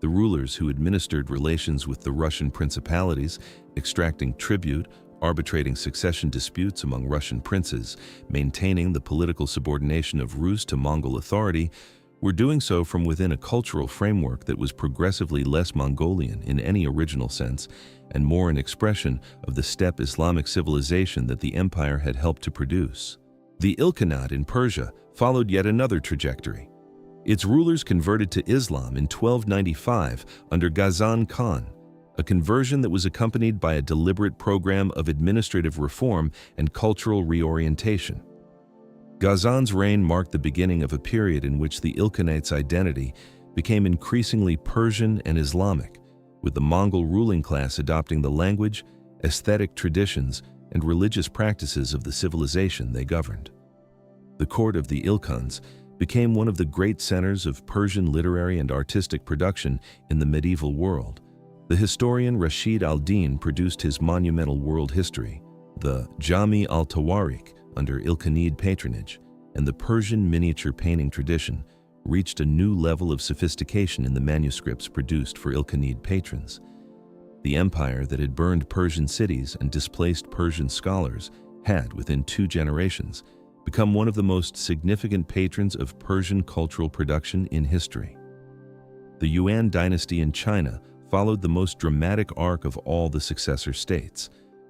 The rulers who administered relations with the Russian principalities, extracting tribute, arbitrating succession disputes among Russian princes, maintaining the political subordination of Rus to Mongol authority, were doing so from within a cultural framework that was progressively less Mongolian in any original sense and more an expression of the steppe Islamic civilization that the empire had helped to produce. The Ilkhanate in Persia followed yet another trajectory. Its rulers converted to Islam in 1295 under Ghazan Khan, a conversion that was accompanied by a deliberate program of administrative reform and cultural reorientation. Ghazan's reign marked the beginning of a period in which the Ilkhanate's identity became increasingly Persian and Islamic, with the Mongol ruling class adopting the language, aesthetic traditions, and religious practices of the civilization they governed. The court of the Ilkhans became one of the great centers of Persian literary and artistic production in the medieval world. The historian Rashid al-Din produced his monumental world history, the Jami al-Tawarikh, under Ilkhanid patronage, and the Persian miniature painting tradition reached a new level of sophistication in the manuscripts produced for Ilkhanid patrons. The empire that had burned Persian cities and displaced Persian scholars had, within 2 generations, become one of the most significant patrons of Persian cultural production in history. The Yuan dynasty in China followed the most dramatic arc of all the successor states.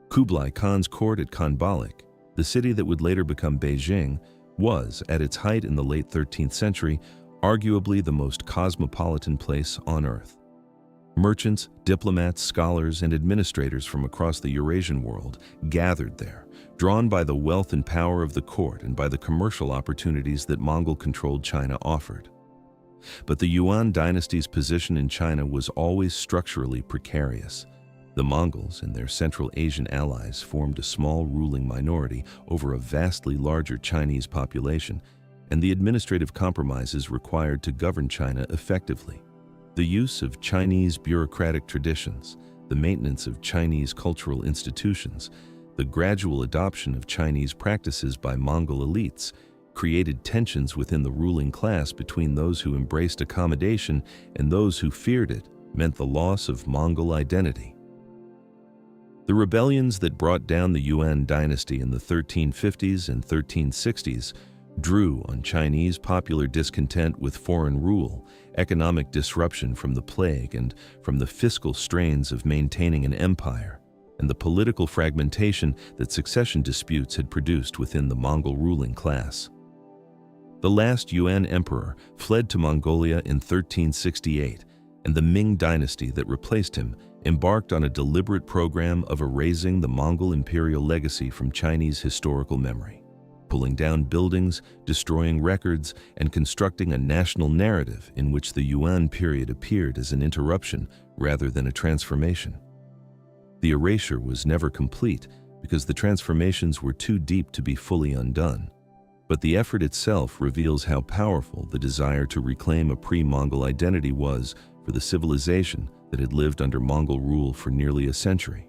Kublai Khan's court at Khanbalik, the city that would later become Beijing, was, at its height in the late 13th century, arguably the most cosmopolitan place on earth. Merchants, diplomats, scholars, and administrators from across the Eurasian world gathered there, drawn by the wealth and power of the court and by the commercial opportunities that Mongol-controlled China offered. But the Yuan dynasty's position in China was always structurally precarious. The Mongols and their Central Asian allies formed a small ruling minority over a vastly larger Chinese population, and the administrative compromises required to govern China effectively. The use of Chinese bureaucratic traditions, the maintenance of Chinese cultural institutions, the gradual adoption of Chinese practices by Mongol elites created tensions within the ruling class between those who embraced accommodation and those who feared it, meant the loss of Mongol identity. The rebellions that brought down the Yuan dynasty in the 1350s and 1360s drew on Chinese popular discontent with foreign rule, economic disruption from the plague, and from the fiscal strains of maintaining an empire, and the political fragmentation that succession disputes had produced within the Mongol ruling class. The last Yuan emperor fled to Mongolia in 1368, and the Ming dynasty that replaced him embarked on a deliberate program of erasing the Mongol imperial legacy from Chinese historical memory, pulling down buildings, destroying records, and constructing a national narrative in which the Yuan period appeared as an interruption rather than a transformation. The erasure was never complete because the transformations were too deep to be fully undone. But the effort itself reveals how powerful the desire to reclaim a pre-Mongol identity was for the civilization that had lived under Mongol rule for nearly a century.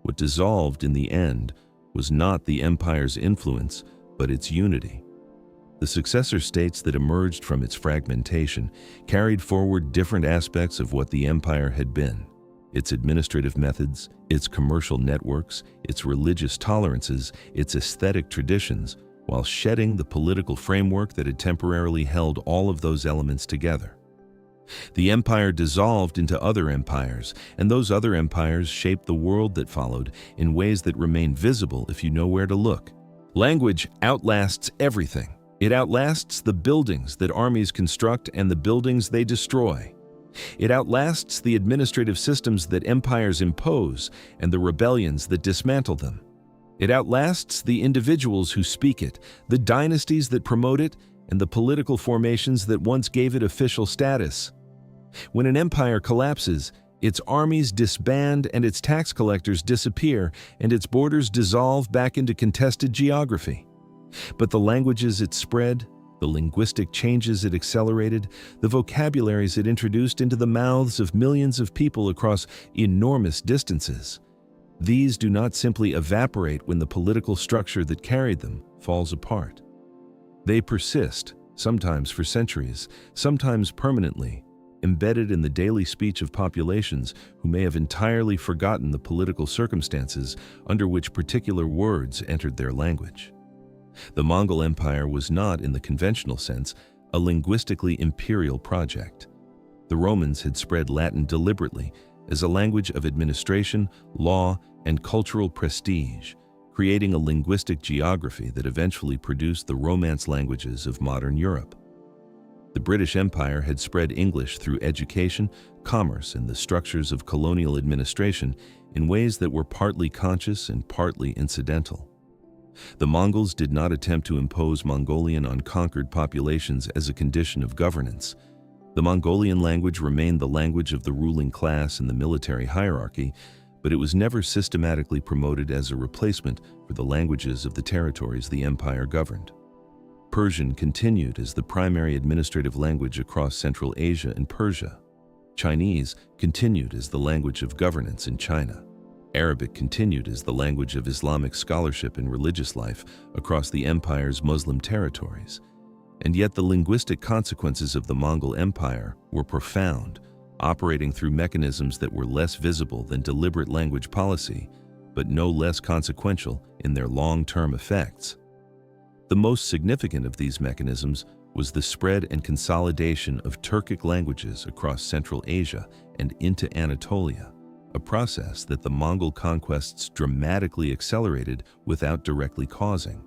What dissolved in the end was not the empire's influence, but its unity. The successor states that emerged from its fragmentation carried forward different aspects of what the empire had been: its administrative methods, its commercial networks, its religious tolerances, its aesthetic traditions, while shedding the political framework that had temporarily held all of those elements together. The empire dissolved into other empires, and those other empires shaped the world that followed in ways that remain visible if you know where to look. Language outlasts everything. It outlasts the buildings that armies construct and the buildings they destroy. It outlasts the administrative systems that empires impose and the rebellions that dismantle them. It outlasts the individuals who speak it, the dynasties that promote it, and the political formations that once gave it official status. When an empire collapses, its armies disband and its tax collectors disappear, and its borders dissolve back into contested geography. But the languages it spread, the linguistic changes it accelerated, the vocabularies it introduced into the mouths of millions of people across enormous distances, these do not simply evaporate when the political structure that carried them falls apart. They persist, sometimes for centuries, sometimes permanently, embedded in the daily speech of populations who may have entirely forgotten the political circumstances under which particular words entered their language. The Mongol Empire was not, in the conventional sense, a linguistically imperial project. The Romans had spread Latin deliberately as a language of administration, law, and cultural prestige, creating a linguistic geography that eventually produced the Romance languages of modern Europe. The British Empire had spread English through education, commerce, and the structures of colonial administration in ways that were partly conscious and partly incidental. The Mongols did not attempt to impose Mongolian on conquered populations as a condition of governance. The Mongolian language remained the language of the ruling class and the military hierarchy, but it was never systematically promoted as a replacement for the languages of the territories the empire governed. Persian continued as the primary administrative language across Central Asia and Persia. Chinese continued as the language of governance in China. Arabic continued as the language of Islamic scholarship and religious life across the empire's Muslim territories. And yet the linguistic consequences of the Mongol Empire were profound, operating through mechanisms that were less visible than deliberate language policy, but no less consequential in their long-term effects. The most significant of these mechanisms was the spread and consolidation of Turkic languages across Central Asia and into Anatolia, a process that the Mongol conquests dramatically accelerated without directly causing.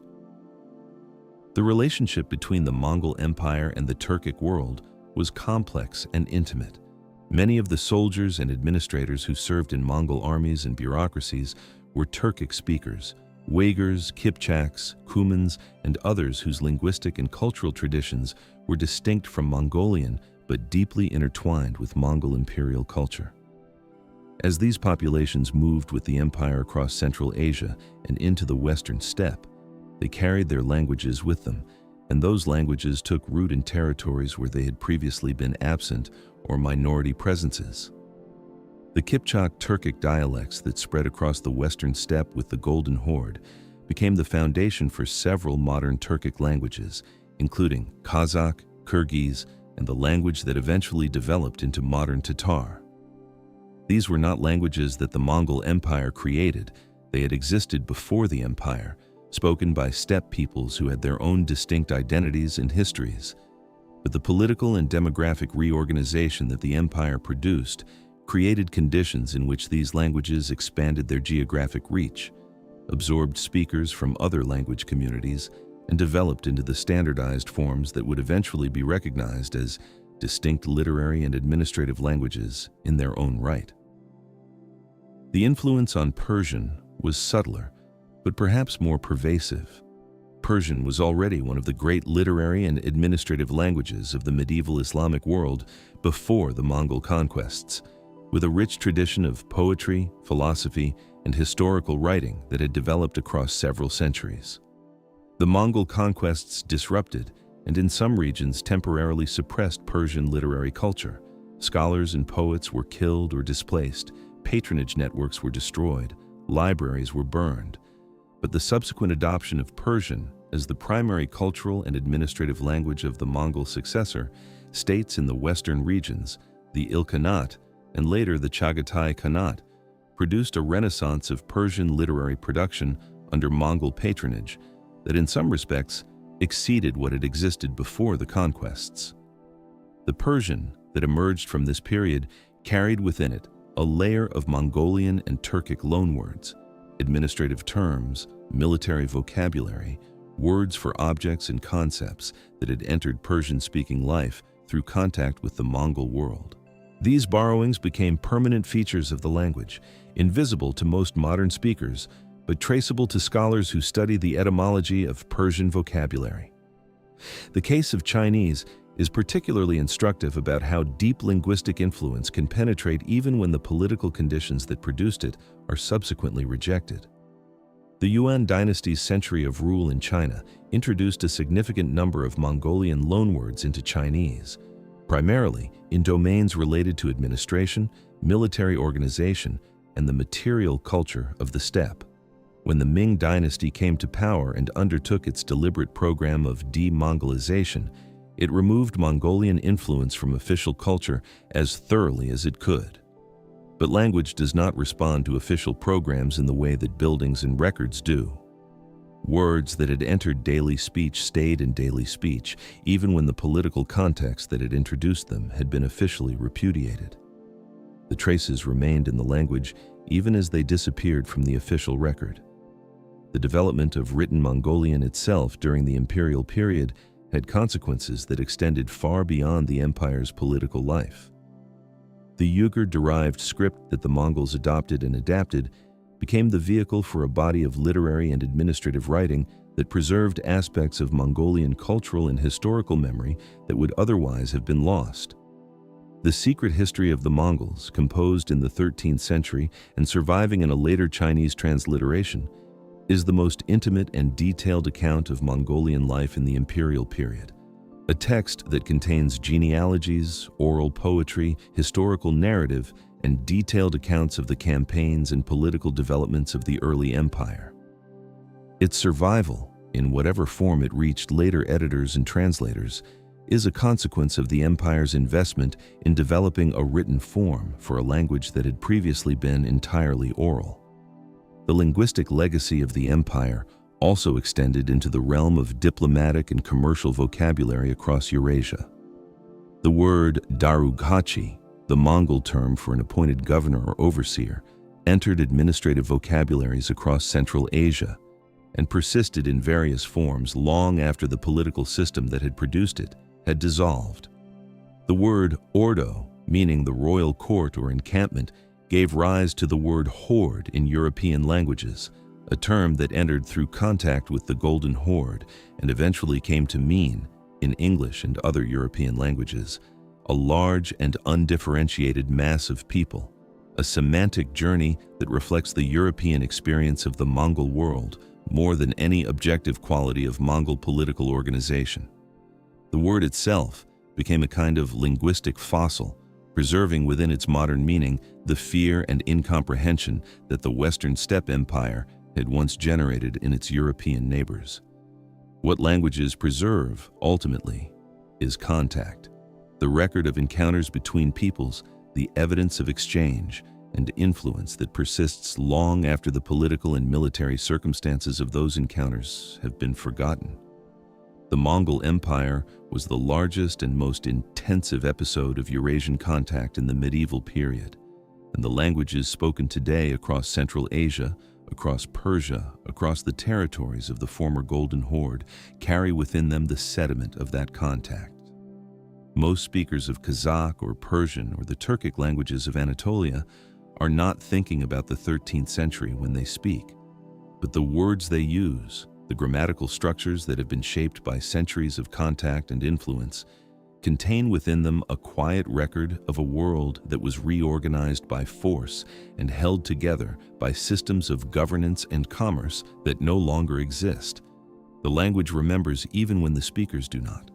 The relationship between the Mongol Empire and the Turkic world was complex and intimate. Many of the soldiers and administrators who served in Mongol armies and bureaucracies were Turkic speakers. Uyghurs, Kipchaks, Cumans, and others whose linguistic and cultural traditions were distinct from Mongolian but deeply intertwined with Mongol imperial culture. As these populations moved with the empire across Central Asia and into the western steppe, they carried their languages with them, and those languages took root in territories where they had previously been absent or minority presences. The Kipchak Turkic dialects that spread across the western steppe with the Golden Horde became the foundation for several modern Turkic languages, including Kazakh, Kyrgyz, and the language that eventually developed into modern Tatar. These were not languages that the Mongol Empire created. They had existed before the empire, spoken by steppe peoples who had their own distinct identities and histories. But the political and demographic reorganization that the empire produced created conditions in which these languages expanded their geographic reach, absorbed speakers from other language communities, and developed into the standardized forms that would eventually be recognized as distinct literary and administrative languages in their own right. The influence on Persian was subtler, but perhaps more pervasive. Persian was already one of the great literary and administrative languages of the medieval Islamic world before the Mongol conquests, with a rich tradition of poetry, philosophy, and historical writing that had developed across several centuries. The Mongol conquests disrupted and in some regions temporarily suppressed Persian literary culture. Scholars and poets were killed or displaced, patronage networks were destroyed, libraries were burned. But the subsequent adoption of Persian as the primary cultural and administrative language of the Mongol successor states in the western regions, the Ilkhanate, and later the Chagatai Khanate, produced a renaissance of Persian literary production under Mongol patronage that in some respects exceeded what had existed before the conquests. The Persian that emerged from this period carried within it a layer of Mongolian and Turkic loanwords, administrative terms, military vocabulary, words for objects and concepts that had entered Persian-speaking life through contact with the Mongol world. These borrowings became permanent features of the language, invisible to most modern speakers, but traceable to scholars who study the etymology of Persian vocabulary. The case of Chinese is particularly instructive about how deep linguistic influence can penetrate even when the political conditions that produced it are subsequently rejected. The Yuan dynasty's century of rule in China introduced a significant number of Mongolian loanwords into Chinese, primarily in domains related to administration, military organization, and the material culture of the steppe. When the Ming dynasty came to power and undertook its deliberate program of de-Mongolization, it removed Mongolian influence from official culture as thoroughly as it could. But language does not respond to official programs in the way that buildings and records do. Words that had entered daily speech stayed in daily speech, even when the political context that had introduced them had been officially repudiated. The traces remained in the language even as they disappeared from the official record. The development of written Mongolian itself during the imperial period had consequences that extended far beyond the empire's political life. The Uyghur-derived script that the Mongols adopted and adapted became the vehicle for a body of literary and administrative writing that preserved aspects of Mongolian cultural and historical memory that would otherwise have been lost. The Secret History of the Mongols, composed in the 13th century and surviving in a later Chinese transliteration, is the most intimate and detailed account of Mongolian life in the imperial period. A text that contains genealogies, oral poetry, historical narrative, and detailed accounts of the campaigns and political developments of the early empire. Its survival, in whatever form it reached later editors and translators, is a consequence of the empire's investment in developing a written form for a language that had previously been entirely oral. The linguistic legacy of the empire also extended into the realm of diplomatic and commercial vocabulary across Eurasia. The word darughachi, the Mongol term for an appointed governor or overseer, entered administrative vocabularies across Central Asia and persisted in various forms long after the political system that had produced it had dissolved. The word ordo, meaning the royal court or encampment, gave rise to the word horde in European languages, a term that entered through contact with the Golden Horde and eventually came to mean, in English and other European languages, a large and undifferentiated mass of people, a semantic journey that reflects the European experience of the Mongol world more than any objective quality of Mongol political organization. The word itself became a kind of linguistic fossil, preserving within its modern meaning the fear and incomprehension that the Western steppe empire had once generated in its European neighbors. What languages preserve, ultimately, is contact, the record of encounters between peoples, the evidence of exchange and influence that persists long after the political and military circumstances of those encounters have been forgotten. The Mongol Empire was the largest and most intensive episode of Eurasian contact in the medieval period, and the languages spoken today across Central Asia, across Persia, across the territories of the former Golden Horde, carry within them the sediment of that contact. Most speakers of Kazakh or Persian or the Turkic languages of Anatolia are not thinking about the 13th century when they speak, but the words they use, the grammatical structures that have been shaped by centuries of contact and influence, contain within them a quiet record of a world that was reorganized by force and held together by systems of governance and commerce that no longer exist. The language remembers even when the speakers do not.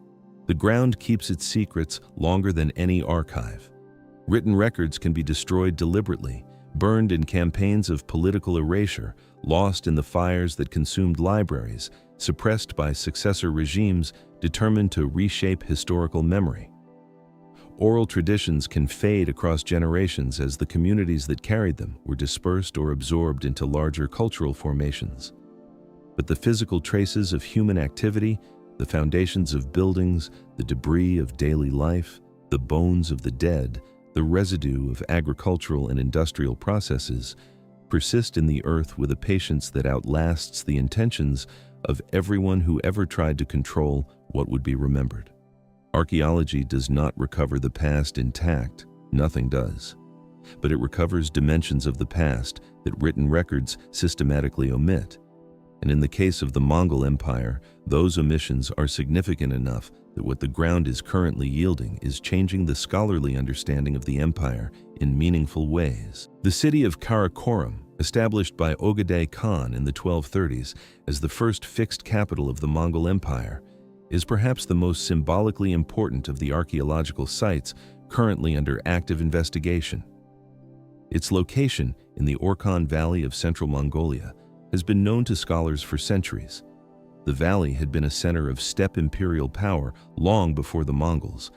The ground keeps its secrets longer than any archive. Written records can be destroyed deliberately, burned in campaigns of political erasure, lost in the fires that consumed libraries, suppressed by successor regimes determined to reshape historical memory. Oral traditions can fade across generations as the communities that carried them were dispersed or absorbed into larger cultural formations. But the physical traces of human activity, the foundations of buildings, the debris of daily life, the bones of the dead, the residue of agricultural and industrial processes, persist in the earth with a patience that outlasts the intentions of everyone who ever tried to control what would be remembered. Archaeology does not recover the past intact, nothing does. But it recovers dimensions of the past that written records systematically omit. And in the case of the Mongol Empire, those omissions are significant enough that what the ground is currently yielding is changing the scholarly understanding of the empire in meaningful ways. The city of Karakorum, established by Ögedei Khan in the 1230s as the first fixed capital of the Mongol Empire, is perhaps the most symbolically important of the archaeological sites currently under active investigation. Its location in the Orkhon Valley of central Mongolia has been known to scholars for centuries. The valley had been a center of steppe imperial power long before the Mongols,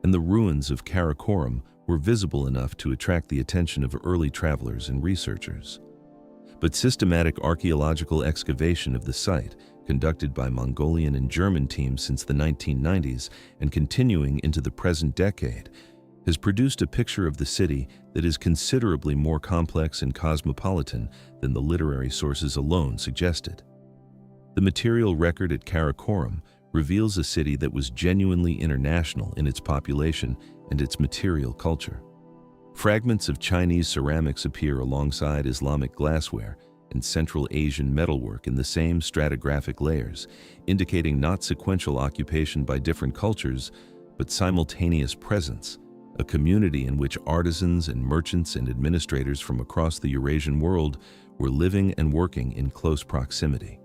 and the ruins of Karakorum were visible enough to attract the attention of early travelers and researchers. But systematic archaeological excavation of the site, conducted by Mongolian and German teams since the 1990s and continuing into the present decade, has produced a picture of the city that is considerably more complex and cosmopolitan than the literary sources alone suggested. The material record at Karakorum reveals a city that was genuinely international in its population and its material culture. Fragments of Chinese ceramics appear alongside Islamic glassware and Central Asian metalwork in the same stratigraphic layers, indicating not sequential occupation by different cultures, but simultaneous presence, a community in which artisans and merchants and administrators from across the Eurasian world were living and working in close proximity.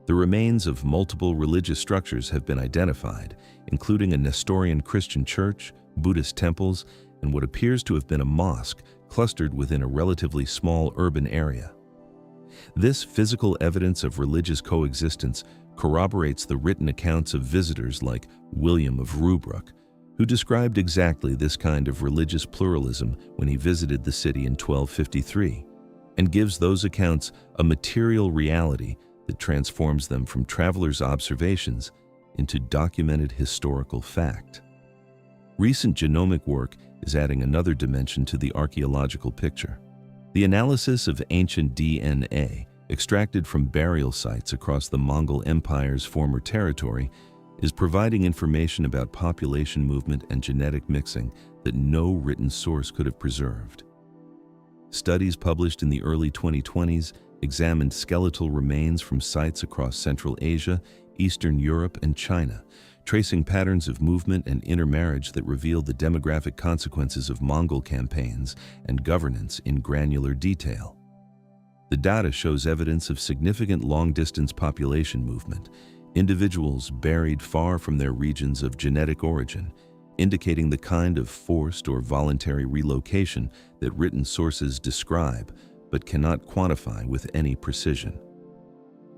The remains of multiple religious structures have been identified, including a Nestorian Christian church, Buddhist temples, and what appears to have been a mosque clustered within a relatively small urban area. This physical evidence of religious coexistence corroborates the written accounts of visitors like William of Rubruck, who described exactly this kind of religious pluralism when he visited the city in 1253, and gives those accounts a material reality that transforms them from travelers' observations into documented historical fact. Recent genomic work is adding another dimension to the archaeological picture. The analysis of ancient DNA extracted from burial sites across the Mongol Empire's former territory is providing information about population movement and genetic mixing that no written source could have preserved. Studies published in the early 2020s examined skeletal remains from sites across Central Asia, Eastern Europe, and China, tracing patterns of movement and intermarriage that reveal the demographic consequences of Mongol campaigns and governance in granular detail. The data shows evidence of significant long-distance population movement, individuals buried far from their regions of genetic origin, indicating the kind of forced or voluntary relocation that written sources describe but cannot quantify with any precision.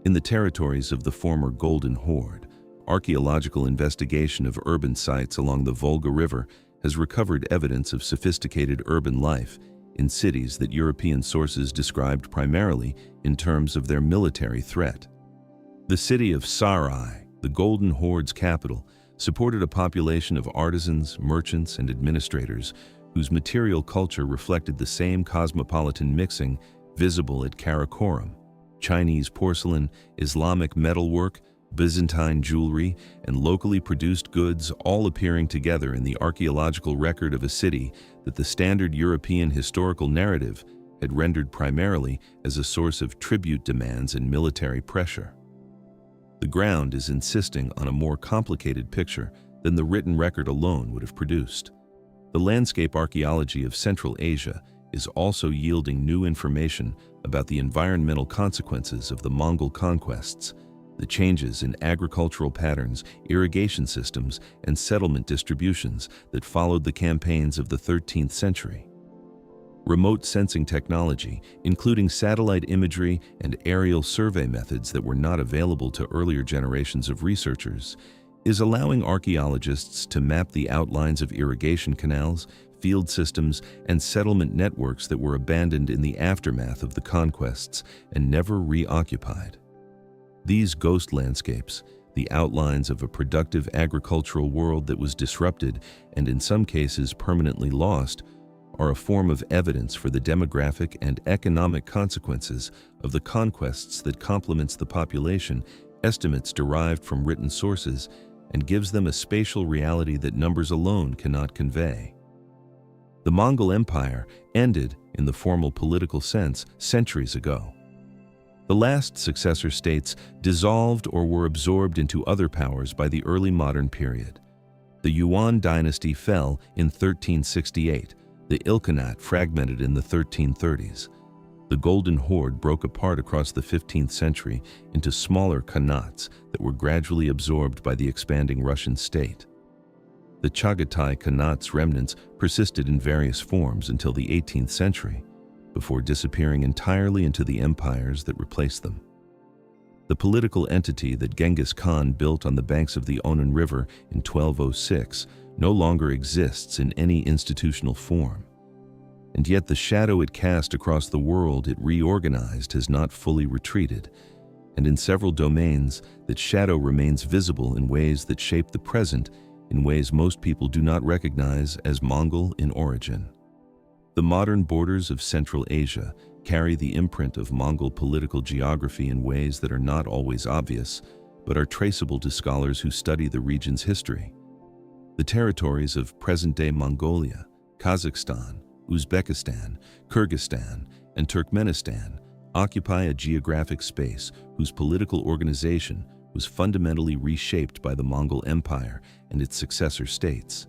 In the territories of the former Golden Horde, archaeological investigation of urban sites along the Volga River has recovered evidence of sophisticated urban life in cities that European sources described primarily in terms of their military threat. The city of Sarai, the Golden Horde's capital, supported a population of artisans, merchants, and administrators whose material culture reflected the same cosmopolitan mixing visible at Karakorum: Chinese porcelain, Islamic metalwork, Byzantine jewelry, and locally produced goods all appearing together in the archaeological record of a city that the standard European historical narrative had rendered primarily as a source of tribute demands and military pressure. The ground is insisting on a more complicated picture than the written record alone would have produced. The landscape archaeology of Central Asia is also yielding new information about the environmental consequences of the Mongol conquests, the changes in agricultural patterns, irrigation systems, and settlement distributions that followed the campaigns of the 13th century. Remote sensing technology, including satellite imagery and aerial survey methods that were not available to earlier generations of researchers, is allowing archaeologists to map the outlines of irrigation canals, field systems, and settlement networks that were abandoned in the aftermath of the conquests and never reoccupied. These ghost landscapes, the outlines of a productive agricultural world that was disrupted and in some cases permanently lost, are a form of evidence for the demographic and economic consequences of the conquests that complements the population estimates derived from written sources and gives them a spatial reality that numbers alone cannot convey. The Mongol Empire ended, in the formal political sense, centuries ago. The last successor states dissolved or were absorbed into other powers by the early modern period. The Yuan dynasty fell in 1368, the Ilkhanate fragmented in the 1330s. The Golden Horde broke apart across the 15th century into smaller khanates that were gradually absorbed by the expanding Russian state. The Chagatai Khanate's remnants persisted in various forms until the 18th century, before disappearing entirely into the empires that replaced them. The political entity that Genghis Khan built on the banks of the Onon River in 1206 no longer exists in any institutional form. And yet the shadow it cast across the world it reorganized has not fully retreated, and in several domains that shadow remains visible in ways that shape the present in ways most people do not recognize as Mongol in origin. The modern borders of Central Asia carry the imprint of Mongol political geography in ways that are not always obvious, but are traceable to scholars who study the region's history. The territories of present-day Mongolia, Kazakhstan, Uzbekistan, Kyrgyzstan, and Turkmenistan occupy a geographic space whose political organization was fundamentally reshaped by the Mongol Empire and its successor states.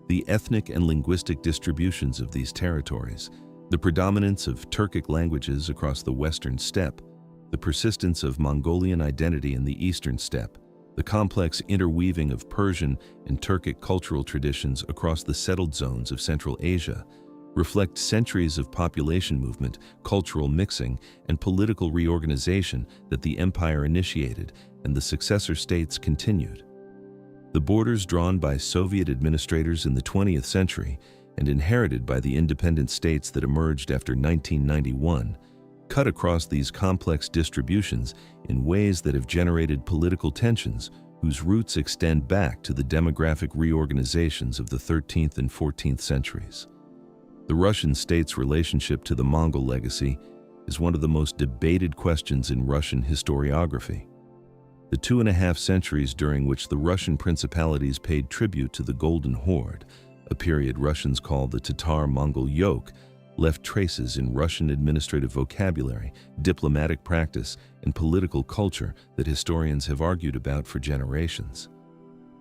The ethnic and linguistic distributions of these territories, The predominance of Turkic languages across the western steppe, the persistence of Mongolian identity in the eastern steppe, the complex interweaving of Persian and Turkic cultural traditions across the settled zones of Central Asia reflect centuries of population movement, cultural mixing, and political reorganization that the empire initiated and the successor states continued. The borders drawn by Soviet administrators in the 20th century and inherited by the independent states that emerged after 1991 cut across these complex distributions in ways that have generated political tensions whose roots extend back to the demographic reorganizations of the 13th and 14th centuries. The Russian state's relationship to the Mongol legacy is one of the most debated questions in Russian historiography. The 2.5 centuries during which the Russian principalities paid tribute to the Golden Horde, a period Russians call the Tatar-Mongol yoke, left traces in Russian administrative vocabulary, diplomatic practice, and political culture that historians have argued about for generations.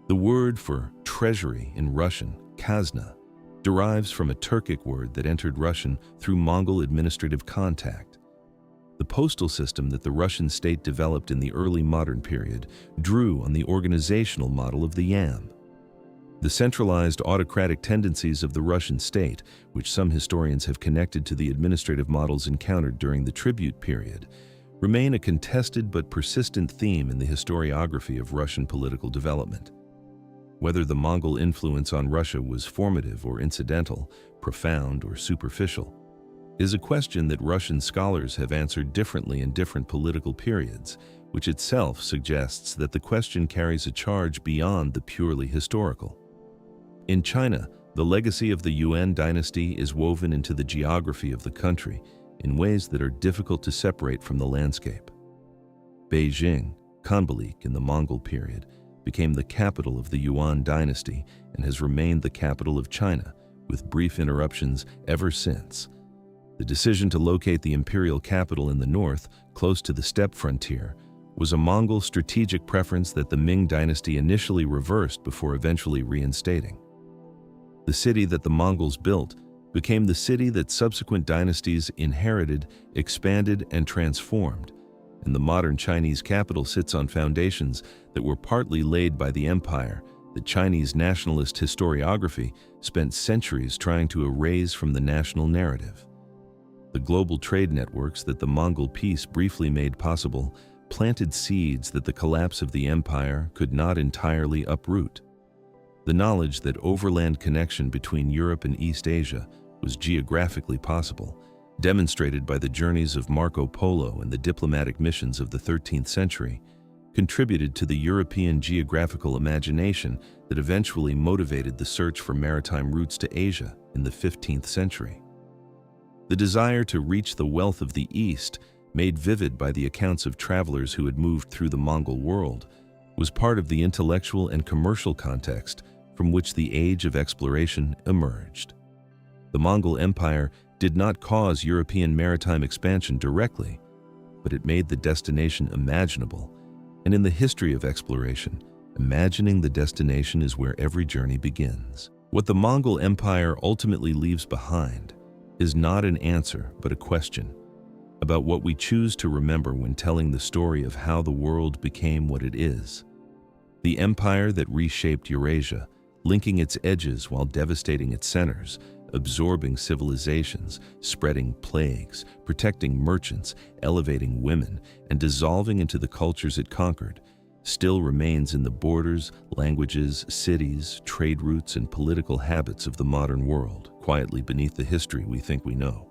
The word for treasury in Russian, kazna, derives from a Turkic word that entered Russian through Mongol administrative contact. The postal system that the Russian state developed in the early modern period drew on the organizational model of the yam. The centralized autocratic tendencies of the Russian state, which some historians have connected to the administrative models encountered during the tribute period, remain a contested but persistent theme in the historiography of Russian political development. Whether the Mongol influence on Russia was formative or incidental, profound or superficial, is a question that Russian scholars have answered differently in different political periods, which itself suggests that the question carries a charge beyond the purely historical. In China, the legacy of the Yuan dynasty is woven into the geography of the country in ways that are difficult to separate from the landscape. Beijing, Khanbalik in the Mongol period, became the capital of the Yuan dynasty and has remained the capital of China, with brief interruptions ever since. The decision to locate the imperial capital in the north, close to the steppe frontier, was a Mongol strategic preference that the Ming dynasty initially reversed before eventually reinstating. The city that the Mongols built became the city that subsequent dynasties inherited, expanded, and transformed, and the modern Chinese capital sits on foundations that were partly laid by the empire that Chinese nationalist historiography spent centuries trying to erase from the national narrative. The global trade networks that the Mongol peace briefly made possible planted seeds that the collapse of the empire could not entirely uproot. The knowledge that overland connection between Europe and East Asia was geographically possible, demonstrated by the journeys of Marco Polo and the diplomatic missions of the 13th century, contributed to the European geographical imagination that eventually motivated the search for maritime routes to Asia in the 15th century. The desire to reach the wealth of the East, made vivid by the accounts of travelers who had moved through the Mongol world, was part of the intellectual and commercial context from which the age of exploration emerged. The Mongol Empire did not cause European maritime expansion directly, but it made the destination imaginable, and in the history of exploration, imagining the destination is where every journey begins. What the Mongol Empire ultimately leaves behind is not an answer, but a question about what we choose to remember when telling the story of how the world became what it is. The empire that reshaped Eurasia, linking its edges while devastating its centers, absorbing civilizations, spreading plagues, protecting merchants, elevating women, and dissolving into the cultures it conquered, still remains in the borders, languages, cities, trade routes, and political habits of the modern world, quietly beneath the history we think we know.